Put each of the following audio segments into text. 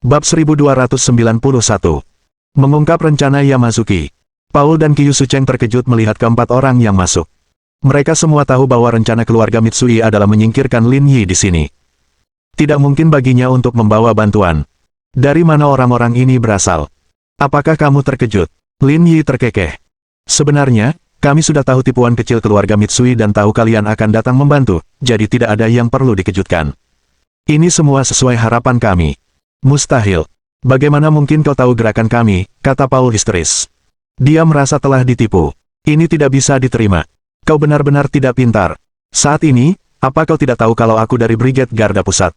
Bab 1291. Mengungkap rencana Yamazuki. Paul dan Kyusu Cheng terkejut melihat keempat orang yang masuk. Mereka semua tahu bahwa rencana keluarga Mitsui adalah menyingkirkan Lin Yi di sini. Tidak mungkin baginya untuk membawa bantuan. Dari mana orang-orang ini berasal? Apakah kamu terkejut? Lin Yi terkekeh. Sebenarnya, kami sudah tahu tipuan kecil keluarga Mitsui dan tahu kalian akan datang membantu, jadi tidak ada yang perlu dikejutkan. Ini semua sesuai harapan kami. Mustahil. Bagaimana mungkin kau tahu gerakan kami, kata Paul histeris. Dia merasa telah ditipu. Ini tidak bisa diterima. Kau benar-benar tidak pintar. Saat ini, apa kau tidak tahu kalau aku dari Brigade Garda Pusat?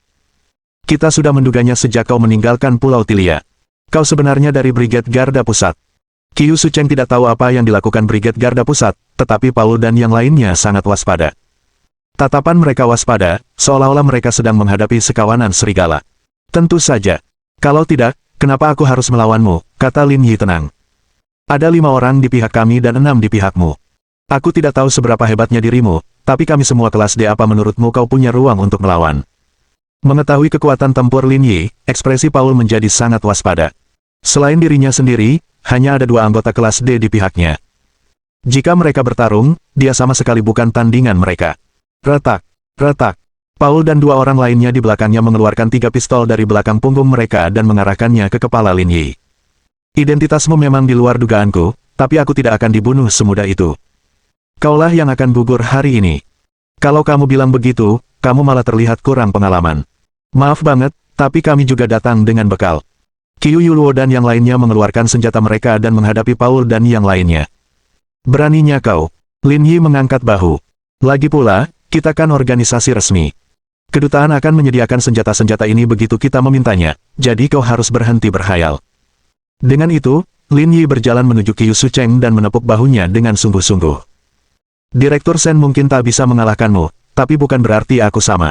Kita sudah menduganya sejak kau meninggalkan Pulau Tilia. Kau sebenarnya dari Brigade Garda Pusat. Kyusu Cheng tidak tahu apa yang dilakukan Brigade Garda Pusat, tetapi Paul dan yang lainnya sangat waspada. Tatapan mereka waspada, seolah-olah mereka sedang menghadapi sekawanan serigala. Tentu saja. Kalau tidak, kenapa aku harus melawanmu, kata Lin Yi tenang. Ada 5 orang di pihak kami dan 6 di pihakmu. Aku tidak tahu seberapa hebatnya dirimu, tapi kami semua kelas D. Apa menurutmu kau punya ruang untuk melawan? Mengetahui kekuatan tempur Lin Yi, ekspresi Paul menjadi sangat waspada. Selain dirinya sendiri, hanya ada 2 anggota kelas D di pihaknya. Jika mereka bertarung, dia sama sekali bukan tandingan mereka. Retak, retak. Paul dan 2 orang lainnya di belakangnya mengeluarkan 3 pistol dari belakang punggung mereka dan mengarahkannya ke kepala Lin Yi. Identitasmu memang di luar dugaanku, tapi aku tidak akan dibunuh semudah itu. Kaulah yang akan gugur hari ini. Kalau kamu bilang begitu, kamu malah terlihat kurang pengalaman. Maaf banget, tapi kami juga datang dengan bekal. Qiu Yuluo dan yang lainnya mengeluarkan senjata mereka dan menghadapi Paul dan yang lainnya. Beraninya kau. Lin Yi mengangkat bahu. Lagi pula, kita kan organisasi resmi. Kedutaan akan menyediakan senjata-senjata ini begitu kita memintanya, jadi kau harus berhenti berhayal. Dengan itu, Lin Yi berjalan menuju Kyusu Cheng dan menepuk bahunya dengan sungguh-sungguh. Direktur Sen mungkin tak bisa mengalahkanmu, tapi bukan berarti aku sama.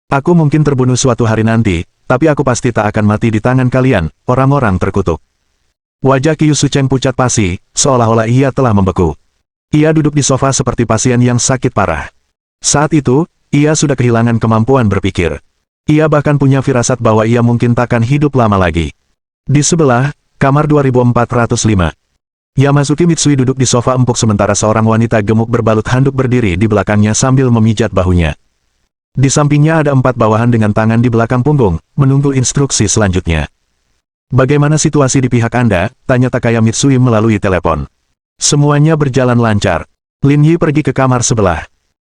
Aku mungkin terbunuh suatu hari nanti, tapi aku pasti tak akan mati di tangan kalian, orang-orang terkutuk. Wajah Kyusu Cheng pucat pasi, seolah-olah ia telah membeku. Ia duduk di sofa seperti pasien yang sakit parah. Saat itu, ia sudah kehilangan kemampuan berpikir. Ia bahkan punya firasat bahwa ia mungkin takkan hidup lama lagi. Di sebelah, kamar 2405. Yamazuki Mitsui duduk di sofa empuk sementara seorang wanita gemuk berbalut handuk berdiri di belakangnya sambil memijat bahunya. Di sampingnya ada 4 bawahan dengan tangan di belakang punggung, menunggu instruksi selanjutnya. Bagaimana situasi di pihak Anda? Tanya Takaya Mitsui melalui telepon. Semuanya berjalan lancar. Lin Yi pergi ke kamar sebelah.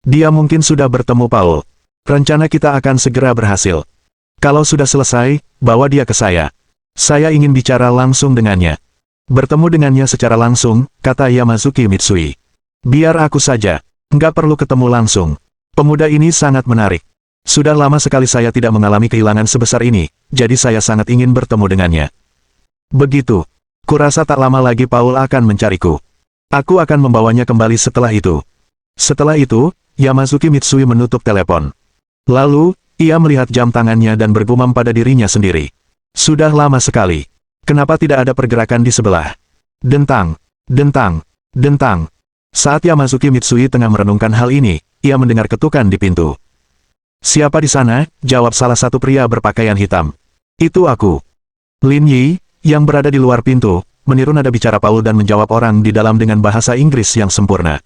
Dia mungkin sudah bertemu Paul. Rencana kita akan segera berhasil. Kalau sudah selesai, bawa dia ke saya. Saya ingin bicara langsung dengannya. Bertemu dengannya secara langsung, kata Yamazuki Mitsui. Biar aku saja. Nggak perlu ketemu langsung. Pemuda ini sangat menarik. Sudah lama sekali saya tidak mengalami kehilangan sebesar ini, jadi saya sangat ingin bertemu dengannya. Begitu. Kurasa tak lama lagi Paul akan mencariku. Aku akan membawanya kembali setelah itu. Setelah itu, Yamazuki Mitsui menutup telepon. Lalu, ia melihat jam tangannya dan bergumam pada dirinya sendiri. Sudah lama sekali. Kenapa tidak ada pergerakan di sebelah? Dentang, dentang, dentang. Saat Yamazuki Mitsui tengah merenungkan hal ini, ia mendengar ketukan di pintu. Siapa di sana? Jawab salah satu pria berpakaian hitam. Itu aku. Lin Yi, yang berada di luar pintu, meniru nada bicara Paul dan menjawab orang di dalam dengan bahasa Inggris yang sempurna.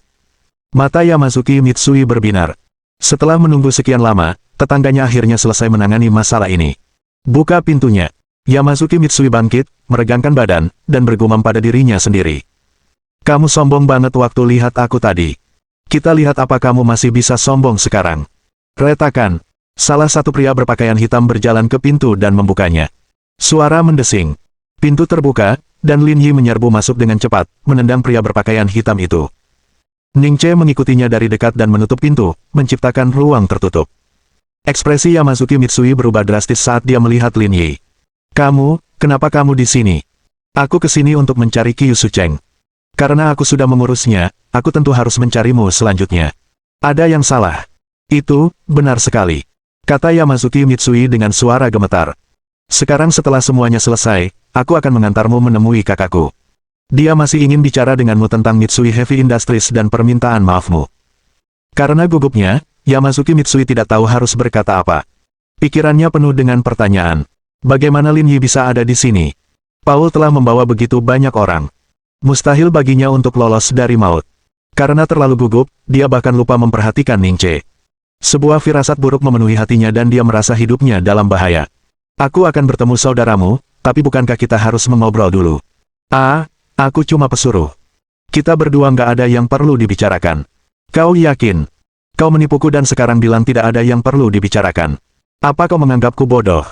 Mata Yamazuki Mitsui berbinar. Setelah menunggu sekian lama, tetangganya akhirnya selesai menangani masalah ini. Buka pintunya. Yamazuki Mitsui bangkit, meregangkan badan, dan bergumam pada dirinya sendiri. Kamu sombong banget waktu lihat aku tadi. Kita lihat apa kamu masih bisa sombong sekarang. Retakan. Salah satu pria berpakaian hitam berjalan ke pintu dan membukanya. Suara mendesing. Pintu terbuka, dan Lin Yi menyerbu masuk dengan cepat, menendang pria berpakaian hitam itu. Ning Che mengikutinya dari dekat dan menutup pintu, menciptakan ruang tertutup. Ekspresi Yamazuki Mitsui berubah drastis saat dia melihat Lin Yi. Kenapa kamu di sini? Aku ke sini untuk mencari Kyusu Cheng. Karena aku sudah mengurusnya, aku tentu harus mencarimu selanjutnya. Ada yang salah. Itu, benar sekali. Kata Yamazuki Mitsui dengan suara gemetar. Sekarang setelah semuanya selesai, aku akan mengantarmu menemui kakakku. Dia masih ingin bicara denganmu tentang Mitsui Heavy Industries dan permintaan maafmu. Karena gugupnya, Yamazuki Mitsui tidak tahu harus berkata apa. Pikirannya penuh dengan pertanyaan. Bagaimana Lin Yi bisa ada di sini? Paul telah membawa begitu banyak orang. Mustahil baginya untuk lolos dari maut. Karena terlalu gugup, dia bahkan lupa memperhatikan Ning Che. Sebuah firasat buruk memenuhi hatinya dan dia merasa hidupnya dalam bahaya. Aku akan bertemu saudaramu, tapi bukankah kita harus mengobrol dulu? Aku cuma pesuruh. Kita berdua nggak ada yang perlu dibicarakan. Kau yakin? Kau menipuku dan sekarang bilang tidak ada yang perlu dibicarakan. Apa kau menganggapku bodoh?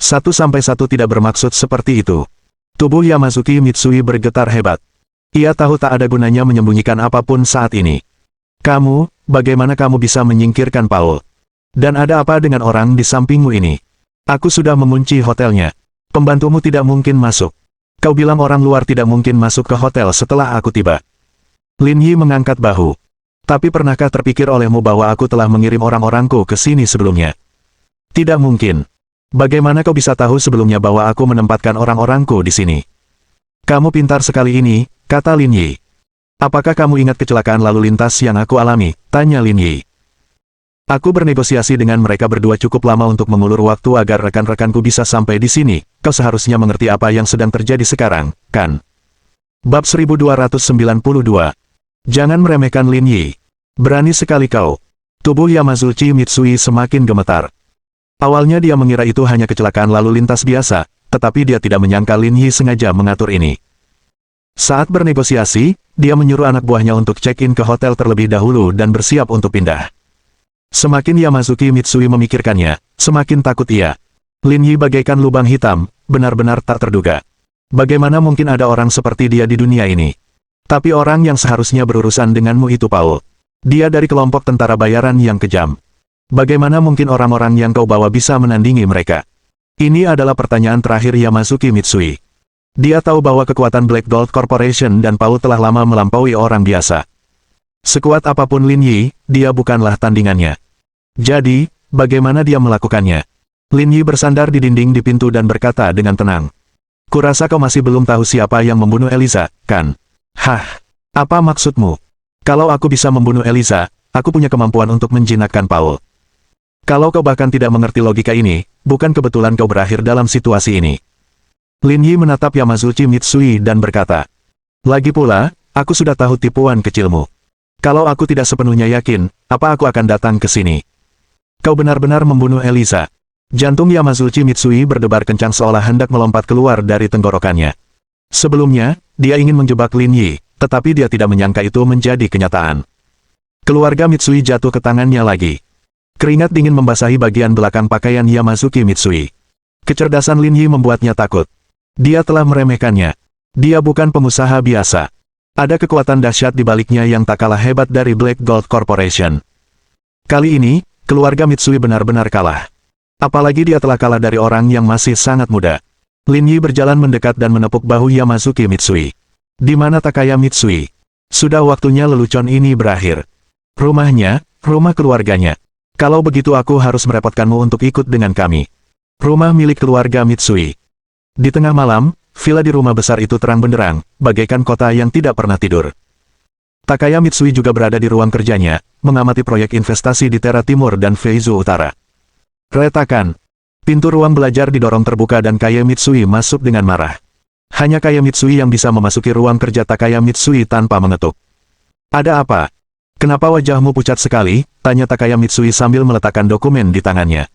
1-1 tidak bermaksud seperti itu. Tubuh Yamazuki Mitsui bergetar hebat. Ia tahu tak ada gunanya menyembunyikan apapun saat ini. Bagaimana kamu bisa menyingkirkan Paul? Dan ada apa dengan orang di sampingmu ini? Aku sudah mengunci hotelnya. Pembantumu tidak mungkin masuk. Kau bilang orang luar tidak mungkin masuk ke hotel setelah aku tiba. Lin Yi mengangkat bahu. Tapi pernahkah terpikir olehmu bahwa aku telah mengirim orang-orangku ke sini sebelumnya? Tidak mungkin. Bagaimana kau bisa tahu sebelumnya bahwa aku menempatkan orang-orangku di sini? Kamu pintar sekali ini, kata Lin Yi. Apakah kamu ingat kecelakaan lalu lintas yang aku alami? Tanya Lin Yi. Aku bernegosiasi dengan mereka berdua cukup lama untuk mengulur waktu agar rekan-rekanku bisa sampai di sini. Kau seharusnya mengerti apa yang sedang terjadi sekarang, kan? Bab 1292. Jangan meremehkan Lin Yi. Berani sekali kau. Tubuh Yamazuki Mitsui semakin gemetar. Awalnya dia mengira itu hanya kecelakaan lalu lintas biasa, tetapi dia tidak menyangka Lin Yi sengaja mengatur ini. Saat bernegosiasi, dia menyuruh anak buahnya untuk check-in ke hotel terlebih dahulu dan bersiap untuk pindah. Semakin Yamazuki Mitsui memikirkannya, semakin takut ia. Lin Yi bagaikan lubang hitam, benar-benar tak terduga. Bagaimana mungkin ada orang seperti dia di dunia ini? Tapi orang yang seharusnya berurusan denganmu itu Paul. Dia dari kelompok tentara bayaran yang kejam. Bagaimana mungkin orang-orang yang kau bawa bisa menandingi mereka? Ini adalah pertanyaan terakhir Yamazuki Mitsui. Dia tahu bahwa kekuatan Black Gold Corporation dan Paul telah lama melampaui orang biasa. Sekuat apapun Lin Yi, dia bukanlah tandingannya. Jadi, bagaimana dia melakukannya? Lin Yi bersandar di dinding di pintu dan berkata dengan tenang. Kurasa kau masih belum tahu siapa yang membunuh Eliza, kan? Apa maksudmu? Kalau aku bisa membunuh Eliza, aku punya kemampuan untuk menjinakkan Paul. Kalau kau bahkan tidak mengerti logika ini, bukan kebetulan kau berakhir dalam situasi ini. Lin Yi menatap Yamazuki Mitsui dan berkata, lagi pula, aku sudah tahu tipuan kecilmu. Kalau aku tidak sepenuhnya yakin, apa aku akan datang ke sini? Kau benar-benar membunuh Eliza. Jantung Yamazuki Mitsui berdebar kencang seolah hendak melompat keluar dari tenggorokannya. Sebelumnya, dia ingin menjebak Lin Yi, tetapi dia tidak menyangka itu menjadi kenyataan. Keluarga Mitsui jatuh ke tangannya lagi. Keringat dingin membasahi bagian belakang pakaian Yamazuki Mitsui. Kecerdasan Lin Yi membuatnya takut. Dia telah meremehkannya. Dia bukan pengusaha biasa. Ada kekuatan dahsyat di baliknya yang tak kalah hebat dari Black Gold Corporation. Kali ini, keluarga Mitsui benar-benar kalah. Apalagi dia telah kalah dari orang yang masih sangat muda. Lin Yi berjalan mendekat dan menepuk bahu Yamazuki Mitsui. Di mana Takaya Mitsui? Sudah waktunya lelucon ini berakhir. Rumahnya, rumah keluarganya. Kalau begitu aku harus merepotkanmu untuk ikut dengan kami. Rumah milik keluarga Mitsui. Di tengah malam, villa di rumah besar itu terang benderang, bagaikan kota yang tidak pernah tidur. Takaya Mitsui juga berada di ruang kerjanya, mengamati proyek investasi di Tera Timur dan Feizu Utara. Retakan. Pintu ruang belajar didorong terbuka dan Kaya Mitsui masuk dengan marah. Hanya Kaya Mitsui yang bisa memasuki ruang kerja Takaya Mitsui tanpa mengetuk. Ada apa? Kenapa wajahmu pucat sekali? Tanya Takaya Mitsui sambil meletakkan dokumen di tangannya.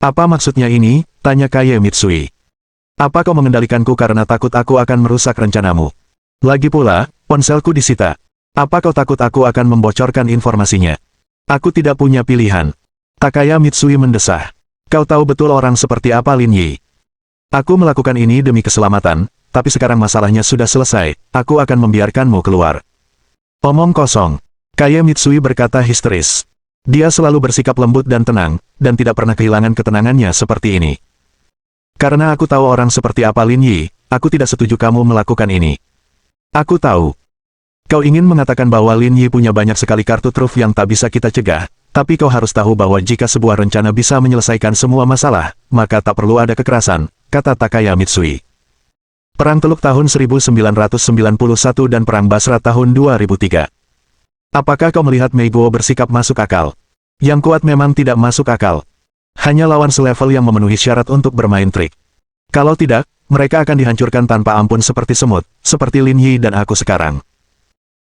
Apa maksudnya ini? Tanya Kaya Mitsui. Apa kau mengendalikanku karena takut aku akan merusak rencanamu? Lagi pula, ponselku disita. Apa kau takut aku akan membocorkan informasinya? Aku tidak punya pilihan. Takaya Mitsui mendesah. Kau tahu betul orang seperti apa Lin Yi. Aku melakukan ini demi keselamatan, tapi sekarang masalahnya sudah selesai, aku akan membiarkanmu keluar. Omong kosong. Kaya Mitsui berkata histeris. Dia selalu bersikap lembut dan tenang, dan tidak pernah kehilangan ketenangannya seperti ini. Karena aku tahu orang seperti apa Lin Yi, aku tidak setuju kamu melakukan ini. Aku tahu. Kau ingin mengatakan bahwa Lin Yi punya banyak sekali kartu truf yang tak bisa kita cegah. Tapi kau harus tahu bahwa jika sebuah rencana bisa menyelesaikan semua masalah, maka tak perlu ada kekerasan, kata Takaya Mitsui. Perang Teluk tahun 1991 dan Perang Basra tahun 2003. Apakah kau melihat Mei Guo bersikap masuk akal? Yang kuat memang tidak masuk akal. Hanya lawan selevel yang memenuhi syarat untuk bermain trik. Kalau tidak, mereka akan dihancurkan tanpa ampun seperti semut, seperti Lin Yi dan aku sekarang.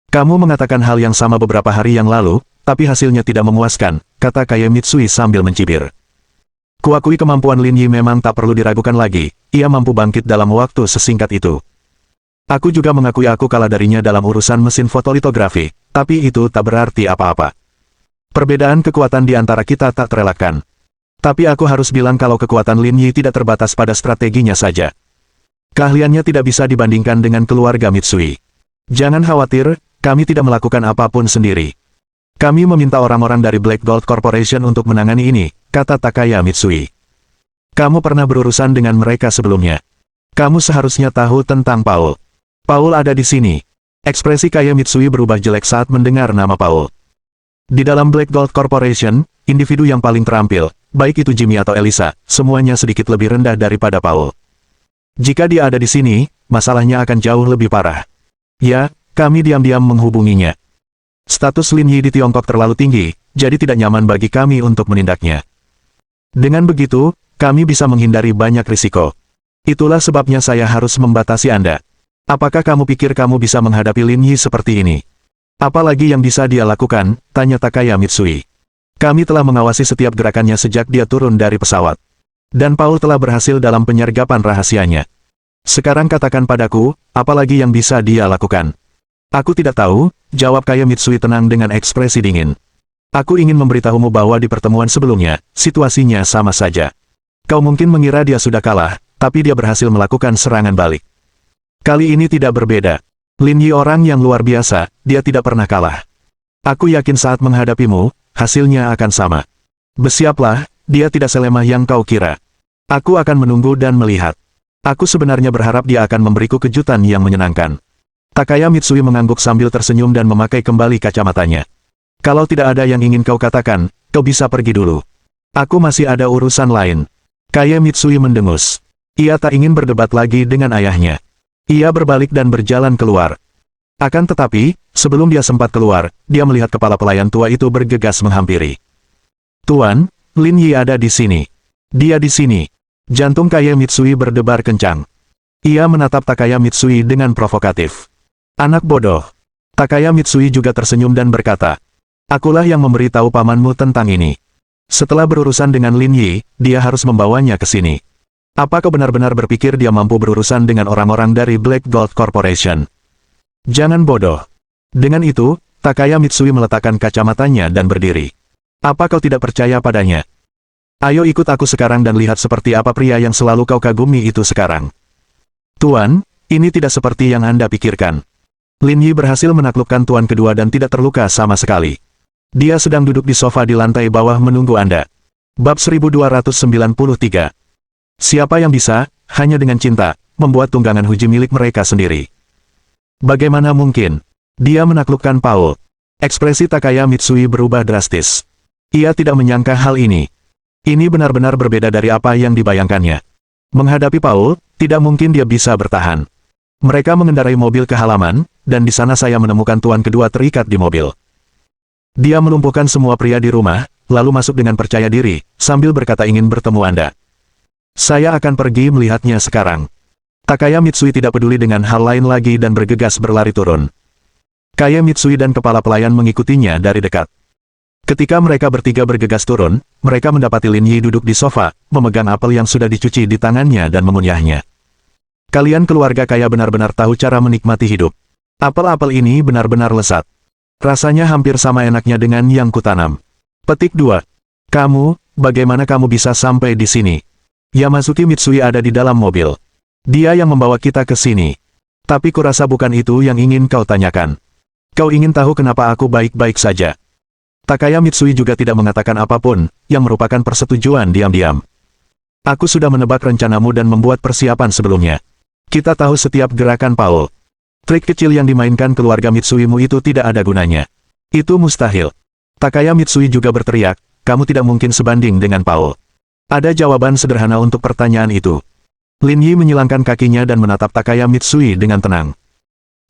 Kamu mengatakan hal yang sama beberapa hari yang lalu, tapi hasilnya tidak memuaskan, kata Kaye Mitsui sambil mencibir. Kuakui kemampuan Lin Yi memang tak perlu diragukan lagi, ia mampu bangkit dalam waktu sesingkat itu. Aku juga mengakui aku kalah darinya dalam urusan mesin fotolitografi, tapi itu tak berarti apa-apa. Perbedaan kekuatan di antara kita tak terelakkan. Tapi aku harus bilang kalau kekuatan Lin Yi tidak terbatas pada strateginya saja. Keahliannya tidak bisa dibandingkan dengan keluarga Mitsui. Jangan khawatir, kami tidak melakukan apapun sendiri. Kami meminta orang-orang dari Black Gold Corporation untuk menangani ini, kata Takaya Mitsui. Kamu pernah berurusan dengan mereka sebelumnya. Kamu seharusnya tahu tentang Paul. Paul ada di sini. Ekspresi Kaye Mitsui berubah jelek saat mendengar nama Paul. Di dalam Black Gold Corporation, individu yang paling terampil, baik itu Jimmy atau Elisa, semuanya sedikit lebih rendah daripada Paul. Jika dia ada di sini, masalahnya akan jauh lebih parah. Ya, kami diam-diam menghubunginya. Status Lin Yi di Tiongkok terlalu tinggi, jadi tidak nyaman bagi kami untuk menindaknya. Dengan begitu, kami bisa menghindari banyak risiko. Itulah sebabnya saya harus membatasi Anda. Apakah kamu pikir kamu bisa menghadapi Lin Yi seperti ini? Apalagi yang bisa dia lakukan, tanya Takaya Mitsui. Kami telah mengawasi setiap gerakannya sejak dia turun dari pesawat. Dan Paul telah berhasil dalam penyergapan rahasianya. Sekarang katakan padaku, apalagi yang bisa dia lakukan? Aku tidak tahu, jawab Kaye Mitsui tenang dengan ekspresi dingin. Aku ingin memberitahumu bahwa di pertemuan sebelumnya, situasinya sama saja. Kau mungkin mengira dia sudah kalah, tapi dia berhasil melakukan serangan balik. Kali ini tidak berbeda. Lin Yi orang yang luar biasa, dia tidak pernah kalah. Aku yakin saat menghadapimu, hasilnya akan sama. Bersiaplah, dia tidak selemah yang kau kira. Aku akan menunggu dan melihat. Aku sebenarnya berharap dia akan memberiku kejutan yang menyenangkan. Takaya Mitsui mengangguk sambil tersenyum dan memakai kembali kacamatanya. Kalau tidak ada yang ingin kau katakan, kau bisa pergi dulu. Aku masih ada urusan lain. Kaye Mitsui mendengus. Ia tak ingin berdebat lagi dengan ayahnya. Ia berbalik dan berjalan keluar. Akan tetapi, sebelum dia sempat keluar, dia melihat kepala pelayan tua itu bergegas menghampiri. Tuan, Lin Yi ada di sini. Dia di sini. Jantung Kaye Mitsui berdebar kencang. Ia menatap Takaya Mitsui dengan provokatif. Anak bodoh. Takaya Mitsui juga tersenyum dan berkata, akulah yang memberitahu pamanmu tentang ini. Setelah berurusan dengan Lin Yi, dia harus membawanya ke sini. Apa kau benar-benar berpikir dia mampu berurusan dengan orang-orang dari Black Gold Corporation? Jangan bodoh. Dengan itu, Takaya Mitsui meletakkan kacamatanya dan berdiri. Apa kau tidak percaya padanya? Ayo ikut aku sekarang dan lihat seperti apa pria yang selalu kau kagumi itu sekarang. Tuan, ini tidak seperti yang Anda pikirkan. Lin Yi berhasil menaklukkan tuan kedua dan tidak terluka sama sekali. Dia sedang duduk di sofa di lantai bawah menunggu Anda. Bab 1293. Siapa yang bisa, hanya dengan cinta, membuat tunggangan huji milik mereka sendiri? Bagaimana mungkin? Dia menaklukkan Paul. Ekspresi Takaya Mitsui berubah drastis. Ia tidak menyangka hal ini. Ini benar-benar berbeda dari apa yang dibayangkannya. Menghadapi Paul, tidak mungkin dia bisa bertahan. Mereka mengendarai mobil ke halaman, dan di sana saya menemukan tuan kedua terikat di mobil. Dia melumpuhkan semua pria di rumah, lalu masuk dengan percaya diri, sambil berkata ingin bertemu Anda. Saya akan pergi melihatnya sekarang. Takaya Mitsui tidak peduli dengan hal lain lagi dan bergegas berlari turun. Kaye Mitsui dan kepala pelayan mengikutinya dari dekat. Ketika mereka bertiga bergegas turun, mereka mendapati Lin Yi duduk di sofa, memegang apel yang sudah dicuci di tangannya dan mengunyahnya. Kalian keluarga kaya benar-benar tahu cara menikmati hidup. Apel-apel ini benar-benar lezat. Rasanya hampir sama enaknya dengan yang kutanam. Petik 2. Kamu, bagaimana kamu bisa sampai di sini? Yamazuki Mitsui ada di dalam mobil. Dia yang membawa kita ke sini. Tapi kurasa bukan itu yang ingin kau tanyakan. Kau ingin tahu kenapa aku baik-baik saja. Takaya Mitsui juga tidak mengatakan apapun, yang merupakan persetujuan diam-diam. Aku sudah menebak rencanamu dan membuat persiapan sebelumnya. Kita tahu setiap gerakan Paul. Trik kecil yang dimainkan keluarga Mitsuimu itu tidak ada gunanya. Itu mustahil. Takaya Mitsui juga berteriak, kamu tidak mungkin sebanding dengan Paul. Ada jawaban sederhana untuk pertanyaan itu. Lin Yi menyilangkan kakinya dan menatap Takaya Mitsui dengan tenang.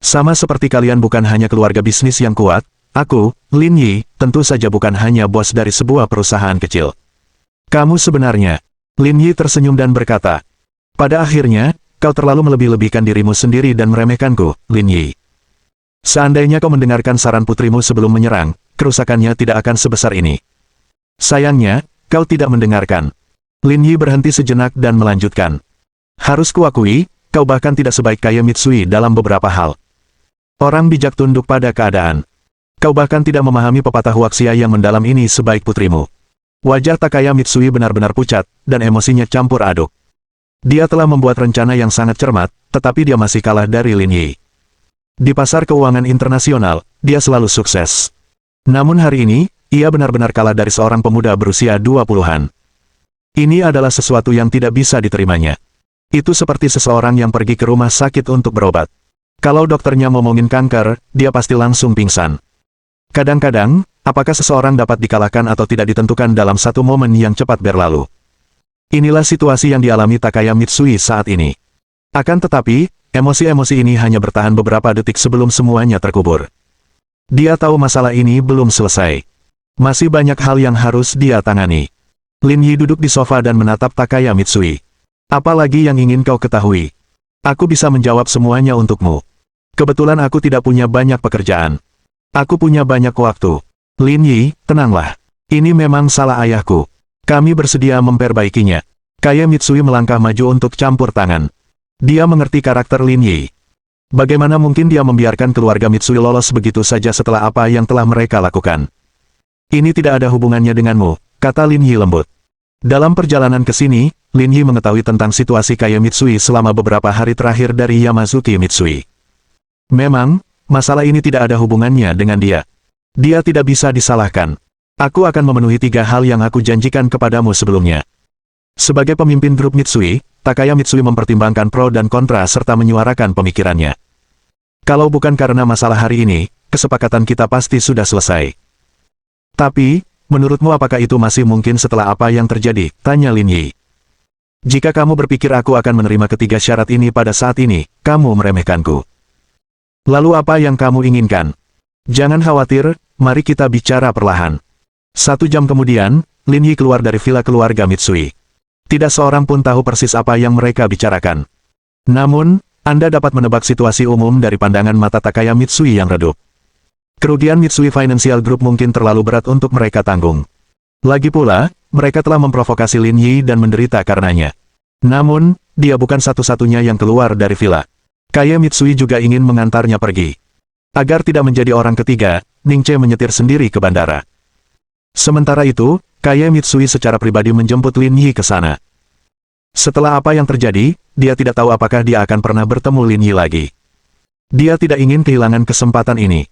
Sama seperti kalian bukan hanya keluarga bisnis yang kuat, aku, Lin Yi, tentu saja bukan hanya bos dari sebuah perusahaan kecil. Kamu sebenarnya. Lin Yi tersenyum dan berkata, Pada akhirnya, kau terlalu melebih-lebihkan dirimu sendiri dan meremehkanku, Lin Yi. Seandainya kau mendengarkan saran putrimu sebelum menyerang, kerusakannya tidak akan sebesar ini. Sayangnya, kau tidak mendengarkan. Lin Yi berhenti sejenak dan melanjutkan. Harus kuakui, kau bahkan tidak sebaik Kaye Mitsui dalam beberapa hal. Orang bijak tunduk pada keadaan. Kau bahkan tidak memahami pepatah Huaxia yang mendalam ini sebaik putrimu. Wajah Takaya Mitsui benar-benar pucat, dan emosinya campur aduk. Dia telah membuat rencana yang sangat cermat, tetapi dia masih kalah dari Lin Yi. Di pasar keuangan internasional, dia selalu sukses. Namun hari ini, ia benar-benar kalah dari seorang pemuda berusia 20-an. Ini adalah sesuatu yang tidak bisa diterimanya. Itu seperti seseorang yang pergi ke rumah sakit untuk berobat. Kalau dokternya ngomongin kanker, dia pasti langsung pingsan. Kadang-kadang, apakah seseorang dapat dikalahkan atau tidak ditentukan dalam satu momen yang cepat berlalu. Inilah situasi yang dialami Takaya Mitsui saat ini. Akan tetapi, emosi-emosi ini hanya bertahan beberapa detik sebelum semuanya terkubur. Dia tahu masalah ini belum selesai. Masih banyak hal yang harus dia tangani. Lin Yi duduk di sofa dan menatap Takaya Mitsui. Apalagi yang ingin kau ketahui? Aku bisa menjawab semuanya untukmu. Kebetulan aku tidak punya banyak pekerjaan. Aku punya banyak waktu. Lin Yi, tenanglah. Ini memang salah ayahku. Kami bersedia memperbaikinya. Kaye Mitsui melangkah maju untuk campur tangan. Dia mengerti karakter Lin Yi. Bagaimana mungkin dia membiarkan keluarga Mitsui lolos begitu saja setelah apa yang telah mereka lakukan? Ini tidak ada hubungannya denganmu, kata Lin Yi lembut. Dalam perjalanan ke sini, Lin Yi mengetahui tentang situasi Kaye Mitsui selama beberapa hari terakhir dari Yamazuki Mitsui. Memang, masalah ini tidak ada hubungannya dengan dia. Dia tidak bisa disalahkan. Aku akan memenuhi 3 hal yang aku janjikan kepadamu sebelumnya. Sebagai pemimpin grup Mitsui, Takaya Mitsui mempertimbangkan pro dan kontra serta menyuarakan pemikirannya. Kalau bukan karena masalah hari ini, kesepakatan kita pasti sudah selesai. Tapi, menurutmu apakah itu masih mungkin setelah apa yang terjadi? Tanya Lin Yi. Jika kamu berpikir aku akan menerima ketiga syarat ini pada saat ini, kamu meremehkanku. Lalu apa yang kamu inginkan? Jangan khawatir, mari kita bicara perlahan. 1 jam kemudian, Lin Yi keluar dari villa keluarga Mitsui. Tidak seorang pun tahu persis apa yang mereka bicarakan. Namun, Anda dapat menebak situasi umum dari pandangan mata Takaya Mitsui yang redup. Kerugian Mitsui Financial Group mungkin terlalu berat untuk mereka tanggung. Lagi pula, mereka telah memprovokasi Lin Yi dan menderita karenanya. Namun, dia bukan satu-satunya yang keluar dari villa. Kaye Mitsui juga ingin mengantarnya pergi. Agar tidak menjadi orang ketiga, Ning Che menyetir sendiri ke bandara. Sementara itu, Kaye Mitsui secara pribadi menjemput Lin Yi ke sana. Setelah apa yang terjadi, dia tidak tahu apakah dia akan pernah bertemu Lin Yi lagi. Dia tidak ingin kehilangan kesempatan ini.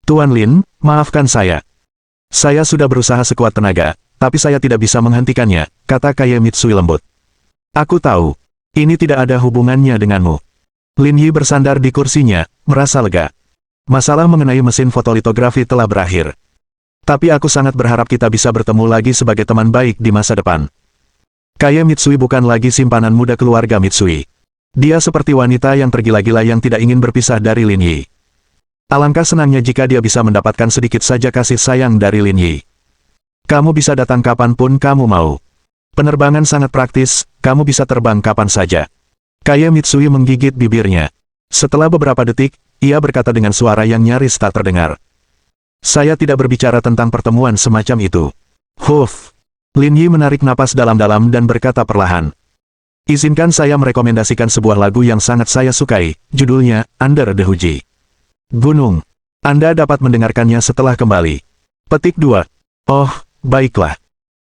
Tuan Lin, maafkan saya. Saya sudah berusaha sekuat tenaga, tapi saya tidak bisa menghentikannya, kata Kaye Mitsui lembut. Aku tahu. Ini tidak ada hubungannya denganmu. Lin Yi bersandar di kursinya, merasa lega. Masalah mengenai mesin fotolitografi telah berakhir. Tapi aku sangat berharap kita bisa bertemu lagi sebagai teman baik di masa depan. Kaye Mitsui bukan lagi simpanan muda keluarga Mitsui. Dia seperti wanita yang tergila-gila yang tidak ingin berpisah dari Lin Yi. Alangkah senangnya jika dia bisa mendapatkan sedikit saja kasih sayang dari Lin Yi. Kamu bisa datang kapanpun kamu mau. Penerbangan sangat praktis, kamu bisa terbang kapan saja. Kaye Mitsui menggigit bibirnya. Setelah beberapa detik, ia berkata dengan suara yang nyaris tak terdengar. Saya tidak berbicara tentang pertemuan semacam itu. Huff. Lin Yi menarik napas dalam-dalam dan berkata perlahan. Izinkan saya merekomendasikan sebuah lagu yang sangat saya sukai, judulnya, Under the Huji. Gunung. Anda dapat mendengarkannya setelah kembali. Petik 2. Oh, baiklah.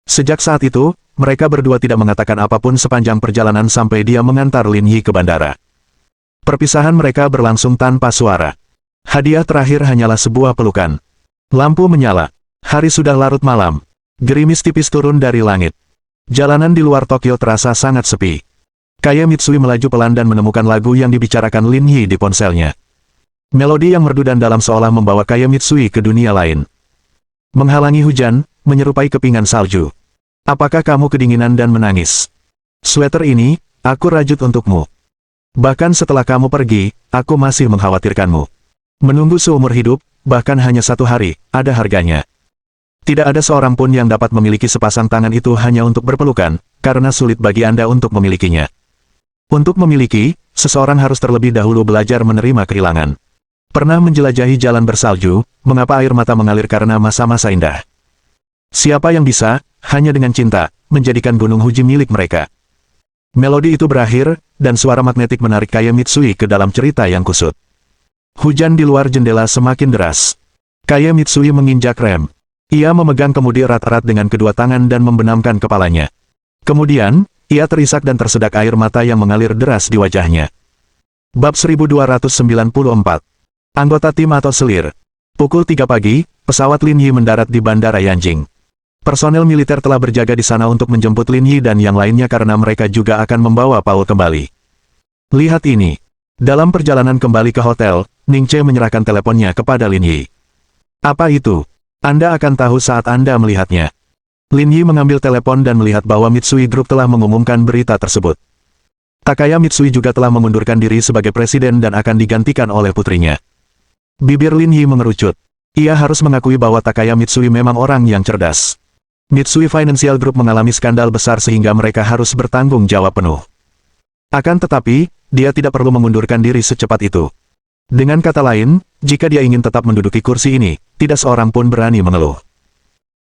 Sejak saat itu, mereka berdua tidak mengatakan apapun sepanjang perjalanan sampai dia mengantar Lin Yi ke bandara. Perpisahan mereka berlangsung tanpa suara. Hadiah terakhir hanyalah sebuah pelukan. Lampu menyala. Hari sudah larut malam. Gerimis tipis turun dari langit. Jalanan di luar Tokyo terasa sangat sepi. Kaye Mitsui melaju pelan dan menemukan lagu yang dibicarakan Lin Yi di ponselnya. Melodi yang merdu dan dalam seolah membawa Kaye Mitsui ke dunia lain. Menghalangi hujan, menyerupai kepingan salju. Apakah kamu kedinginan dan menangis? Sweater ini, aku rajut untukmu. Bahkan setelah kamu pergi, aku masih mengkhawatirkanmu. Menunggu seumur hidup, bahkan hanya 1 hari, ada harganya. Tidak ada seorang pun yang dapat memiliki sepasang tangan itu hanya untuk berpelukan, karena sulit bagi Anda untuk memilikinya. Untuk memiliki, seseorang harus terlebih dahulu belajar menerima kehilangan. Pernah menjelajahi jalan bersalju, mengapa air mata mengalir karena masa-masa indah? Siapa yang bisa, hanya dengan cinta, menjadikan gunung Fuji milik mereka? Melodi itu berakhir, dan suara magnetik menarik Kaya Mitsui ke dalam cerita yang kusut. Hujan di luar jendela semakin deras. Kaya Mitsui menginjak rem. Ia memegang kemudi erat-erat dengan kedua tangan dan membenamkan kepalanya. Kemudian, ia terisak dan tersedak air mata yang mengalir deras di wajahnya. Bab 1294. Anggota tim atau selir. Pukul 3 pagi, pesawat Lin Yi mendarat di Bandara Yanjing. Personel militer telah berjaga di sana untuk menjemput Lin Yi dan yang lainnya karena mereka juga akan membawa Paul kembali. Lihat ini. Dalam perjalanan kembali ke hotel, Ning Che menyerahkan teleponnya kepada Lin Yi. Apa itu? Anda akan tahu saat Anda melihatnya. Lin Yi mengambil telepon dan melihat bahwa Mitsui Group telah mengumumkan berita tersebut. Takaya Mitsui juga telah mengundurkan diri sebagai presiden dan akan digantikan oleh putrinya. Bibir Lin Yi mengerucut. Ia harus mengakui bahwa Takaya Mitsui memang orang yang cerdas. Mitsui Financial Group mengalami skandal besar sehingga mereka harus bertanggung jawab penuh. Akan tetapi, dia tidak perlu mengundurkan diri secepat itu. Dengan kata lain, jika dia ingin tetap menduduki kursi ini, tidak seorang pun berani mengeluh.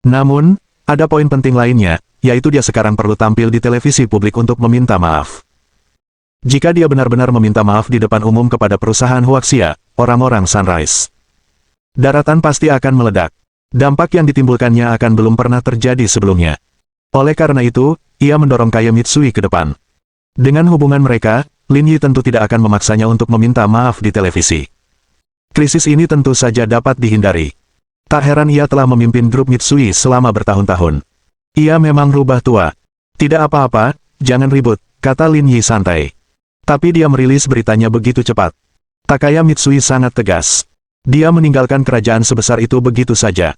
Namun, ada poin penting lainnya, yaitu dia sekarang perlu tampil di televisi publik untuk meminta maaf. Jika dia benar-benar meminta maaf di depan umum kepada perusahaan Huaxia, orang-orang Sunrise, daratan pasti akan meledak. Dampak yang ditimbulkannya akan belum pernah terjadi sebelumnya. Oleh karena itu, ia mendorong Kaya Mitsui ke depan. Dengan hubungan mereka, Lin Yi tentu tidak akan memaksanya untuk meminta maaf di televisi. Krisis ini tentu saja dapat dihindari. Tak heran ia telah memimpin grup Mitsui selama bertahun-tahun. Ia memang rubah tua. Tidak apa-apa, jangan ribut, kata Lin Yi santai. Tapi dia merilis beritanya begitu cepat. Takaya Mitsui sangat tegas. Dia meninggalkan kerajaan sebesar itu begitu saja.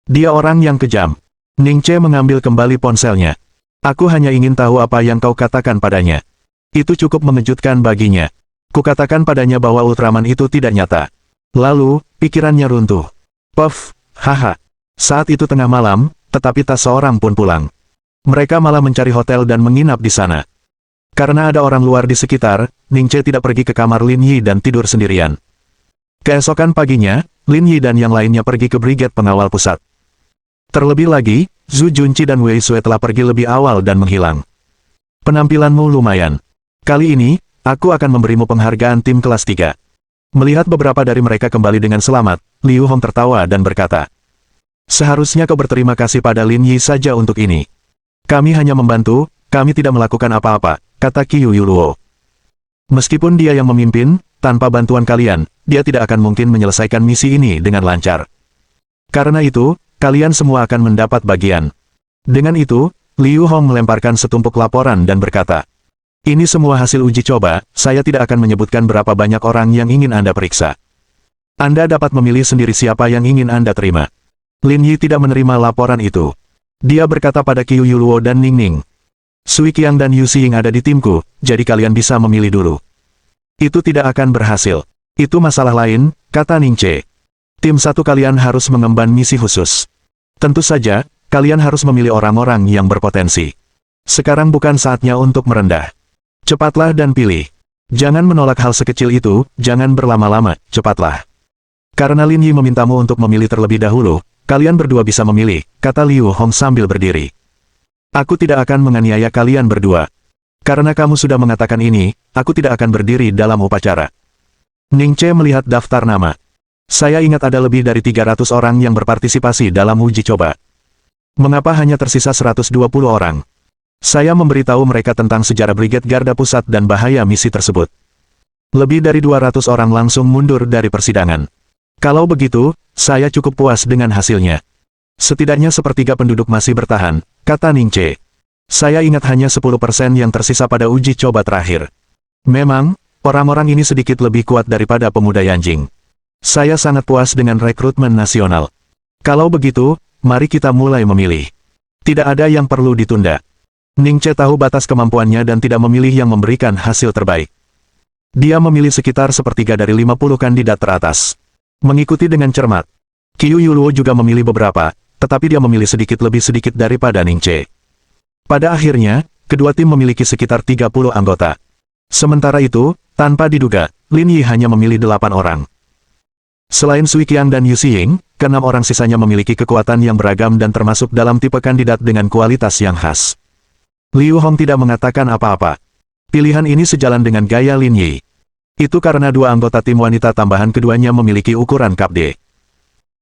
Dia orang yang kejam. Ning Che mengambil kembali ponselnya. Aku hanya ingin tahu apa yang kau katakan padanya. Itu cukup mengejutkan baginya. Kukatakan padanya bahwa Ultraman itu tidak nyata. Lalu, pikirannya runtuh. Puff, haha. Saat itu tengah malam, tetapi tak seorang pun pulang. Mereka malah mencari hotel dan menginap di sana. Karena ada orang luar di sekitar, Ning Che tidak pergi ke kamar Lin Yi dan tidur sendirian. Keesokan paginya, Lin Yi dan yang lainnya pergi ke Brigade Pengawal Pusat. Terlebih lagi, Zhu Junqi dan Wei Sui telah pergi lebih awal dan menghilang. Penampilanmu lumayan. Kali ini, aku akan memberimu penghargaan tim kelas 3. Melihat beberapa dari mereka kembali dengan selamat, Liu Hong tertawa dan berkata, seharusnya kau berterima kasih pada Lin Yi saja untuk ini. Kami hanya membantu, kami tidak melakukan apa-apa, kata Qiu Yuluo. Meskipun dia yang memimpin, tanpa bantuan kalian, dia tidak akan mungkin menyelesaikan misi ini dengan lancar. Karena itu, kalian semua akan mendapat bagian. Dengan itu, Liu Hong melemparkan setumpuk laporan dan berkata, ini semua hasil uji coba, saya tidak akan menyebutkan berapa banyak orang yang ingin Anda periksa. Anda dapat memilih sendiri siapa yang ingin Anda terima. Lin Yi tidak menerima laporan itu. Dia berkata pada Qiu Yuluo dan Ning Ning, Sui Qiang dan Yu Xiying ada di timku, jadi kalian bisa memilih dulu. Itu tidak akan berhasil. Itu masalah lain, kata Ning Che. Tim satu kalian harus mengemban misi khusus. Tentu saja, kalian harus memilih orang-orang yang berpotensi. Sekarang bukan saatnya untuk merendah. Cepatlah dan pilih. Jangan menolak hal sekecil itu, jangan berlama-lama, cepatlah. Karena Lin Yi memintamu untuk memilih terlebih dahulu, kalian berdua bisa memilih, kata Liu Hong sambil berdiri. Aku tidak akan menganiaya kalian berdua. Karena kamu sudah mengatakan ini, aku tidak akan berdiri dalam upacara. Ning Che melihat daftar nama. Saya ingat ada lebih dari 300 orang yang berpartisipasi dalam uji coba. Mengapa hanya tersisa 120 orang? Saya memberitahu mereka tentang sejarah Brigade Garda Pusat dan bahaya misi tersebut. Lebih dari 200 orang langsung mundur dari persidangan. Kalau begitu, saya cukup puas dengan hasilnya. Setidaknya sepertiga penduduk masih bertahan, kata Ning Che. Saya ingat hanya 10% yang tersisa pada uji coba terakhir. Memang, orang-orang ini sedikit lebih kuat daripada pemuda Yanjing. Saya sangat puas dengan rekrutmen nasional. Kalau begitu, mari kita mulai memilih. Tidak ada yang perlu ditunda. Ning Che tahu batas kemampuannya dan tidak memilih yang memberikan hasil terbaik. Dia memilih sekitar sepertiga dari 50 kandidat teratas. Mengikuti dengan cermat. Qiu Yuluo juga memilih beberapa, tetapi dia memilih sedikit lebih sedikit daripada Ning Che. Pada akhirnya, kedua tim memiliki sekitar 30 anggota. Sementara itu, tanpa diduga, Lin Yi hanya memilih 8 orang. Selain Sui Qiang dan Yu Xiying, ke-6 orang sisanya memiliki kekuatan yang beragam dan termasuk dalam tipe kandidat dengan kualitas yang khas. Liu Hong tidak mengatakan apa-apa. Pilihan ini sejalan dengan gaya Lin Yi. Itu karena dua anggota tim wanita tambahan keduanya memiliki ukuran Kap D.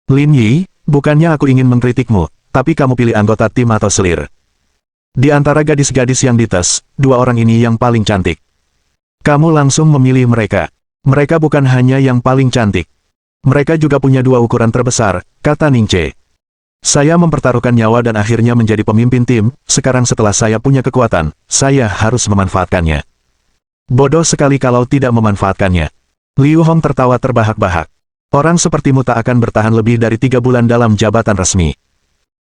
Lin Yi, bukannya aku ingin mengkritikmu, tapi kamu pilih anggota tim atau selir. Di antara gadis-gadis yang dites, 2 orang ini yang paling cantik. Kamu langsung memilih mereka. Mereka bukan hanya yang paling cantik. Mereka juga punya 2 ukuran terbesar, kata Ning Che. Saya mempertaruhkan nyawa dan akhirnya menjadi pemimpin tim, sekarang setelah saya punya kekuatan, saya harus memanfaatkannya. Bodoh sekali kalau tidak memanfaatkannya. Liu Hong tertawa terbahak-bahak. Orang sepertimu tak akan bertahan lebih dari 3 bulan dalam jabatan resmi.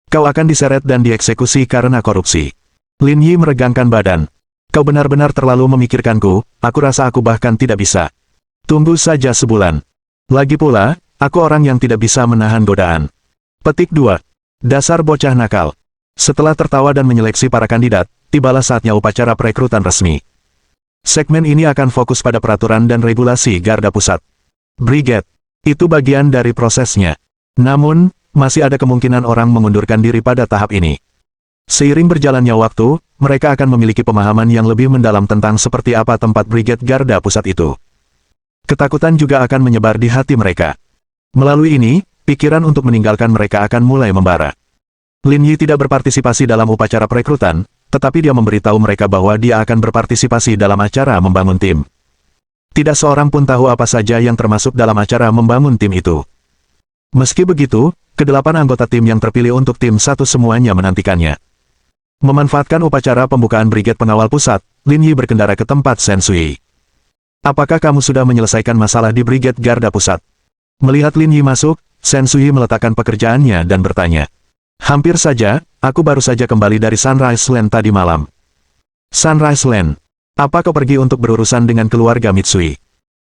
Kau akan diseret dan dieksekusi karena korupsi. Lin Yi meregangkan badan. Kau benar-benar terlalu memikirkanku, aku rasa aku bahkan tidak bisa. Tunggu saja sebulan. Lagi pula, aku orang yang tidak bisa menahan godaan. Petik 2. Dasar bocah nakal. Setelah tertawa dan menyeleksi para kandidat, tibalah saatnya upacara perekrutan resmi. Segmen ini akan fokus pada peraturan dan regulasi Garda Pusat. Brigade. Itu bagian dari prosesnya. Namun, masih ada kemungkinan orang mengundurkan diri pada tahap ini. Seiring berjalannya waktu, mereka akan memiliki pemahaman yang lebih mendalam tentang seperti apa tempat Brigade Garda Pusat itu. Ketakutan juga akan menyebar di hati mereka. Melalui ini, pikiran untuk meninggalkan mereka akan mulai membara. Lin Yi tidak berpartisipasi dalam upacara perekrutan, tetapi dia memberitahu mereka bahwa dia akan berpartisipasi dalam acara membangun tim. Tidak seorang pun tahu apa saja yang termasuk dalam acara membangun tim itu. Meski begitu, ke-8 anggota tim yang terpilih untuk tim 1 semuanya menantikannya. Memanfaatkan upacara pembukaan Brigade Pengawal Pusat, Lin Yi berkendara ke tempat Shen Sui. Apakah kamu sudah menyelesaikan masalah di Brigade Garda Pusat? Melihat Lin Yi masuk, Shen Sui meletakkan pekerjaannya dan bertanya. Hampir saja, aku baru saja kembali dari Sunrise Land tadi malam. Sunrise Land? Apa kau pergi untuk berurusan dengan keluarga Mitsui?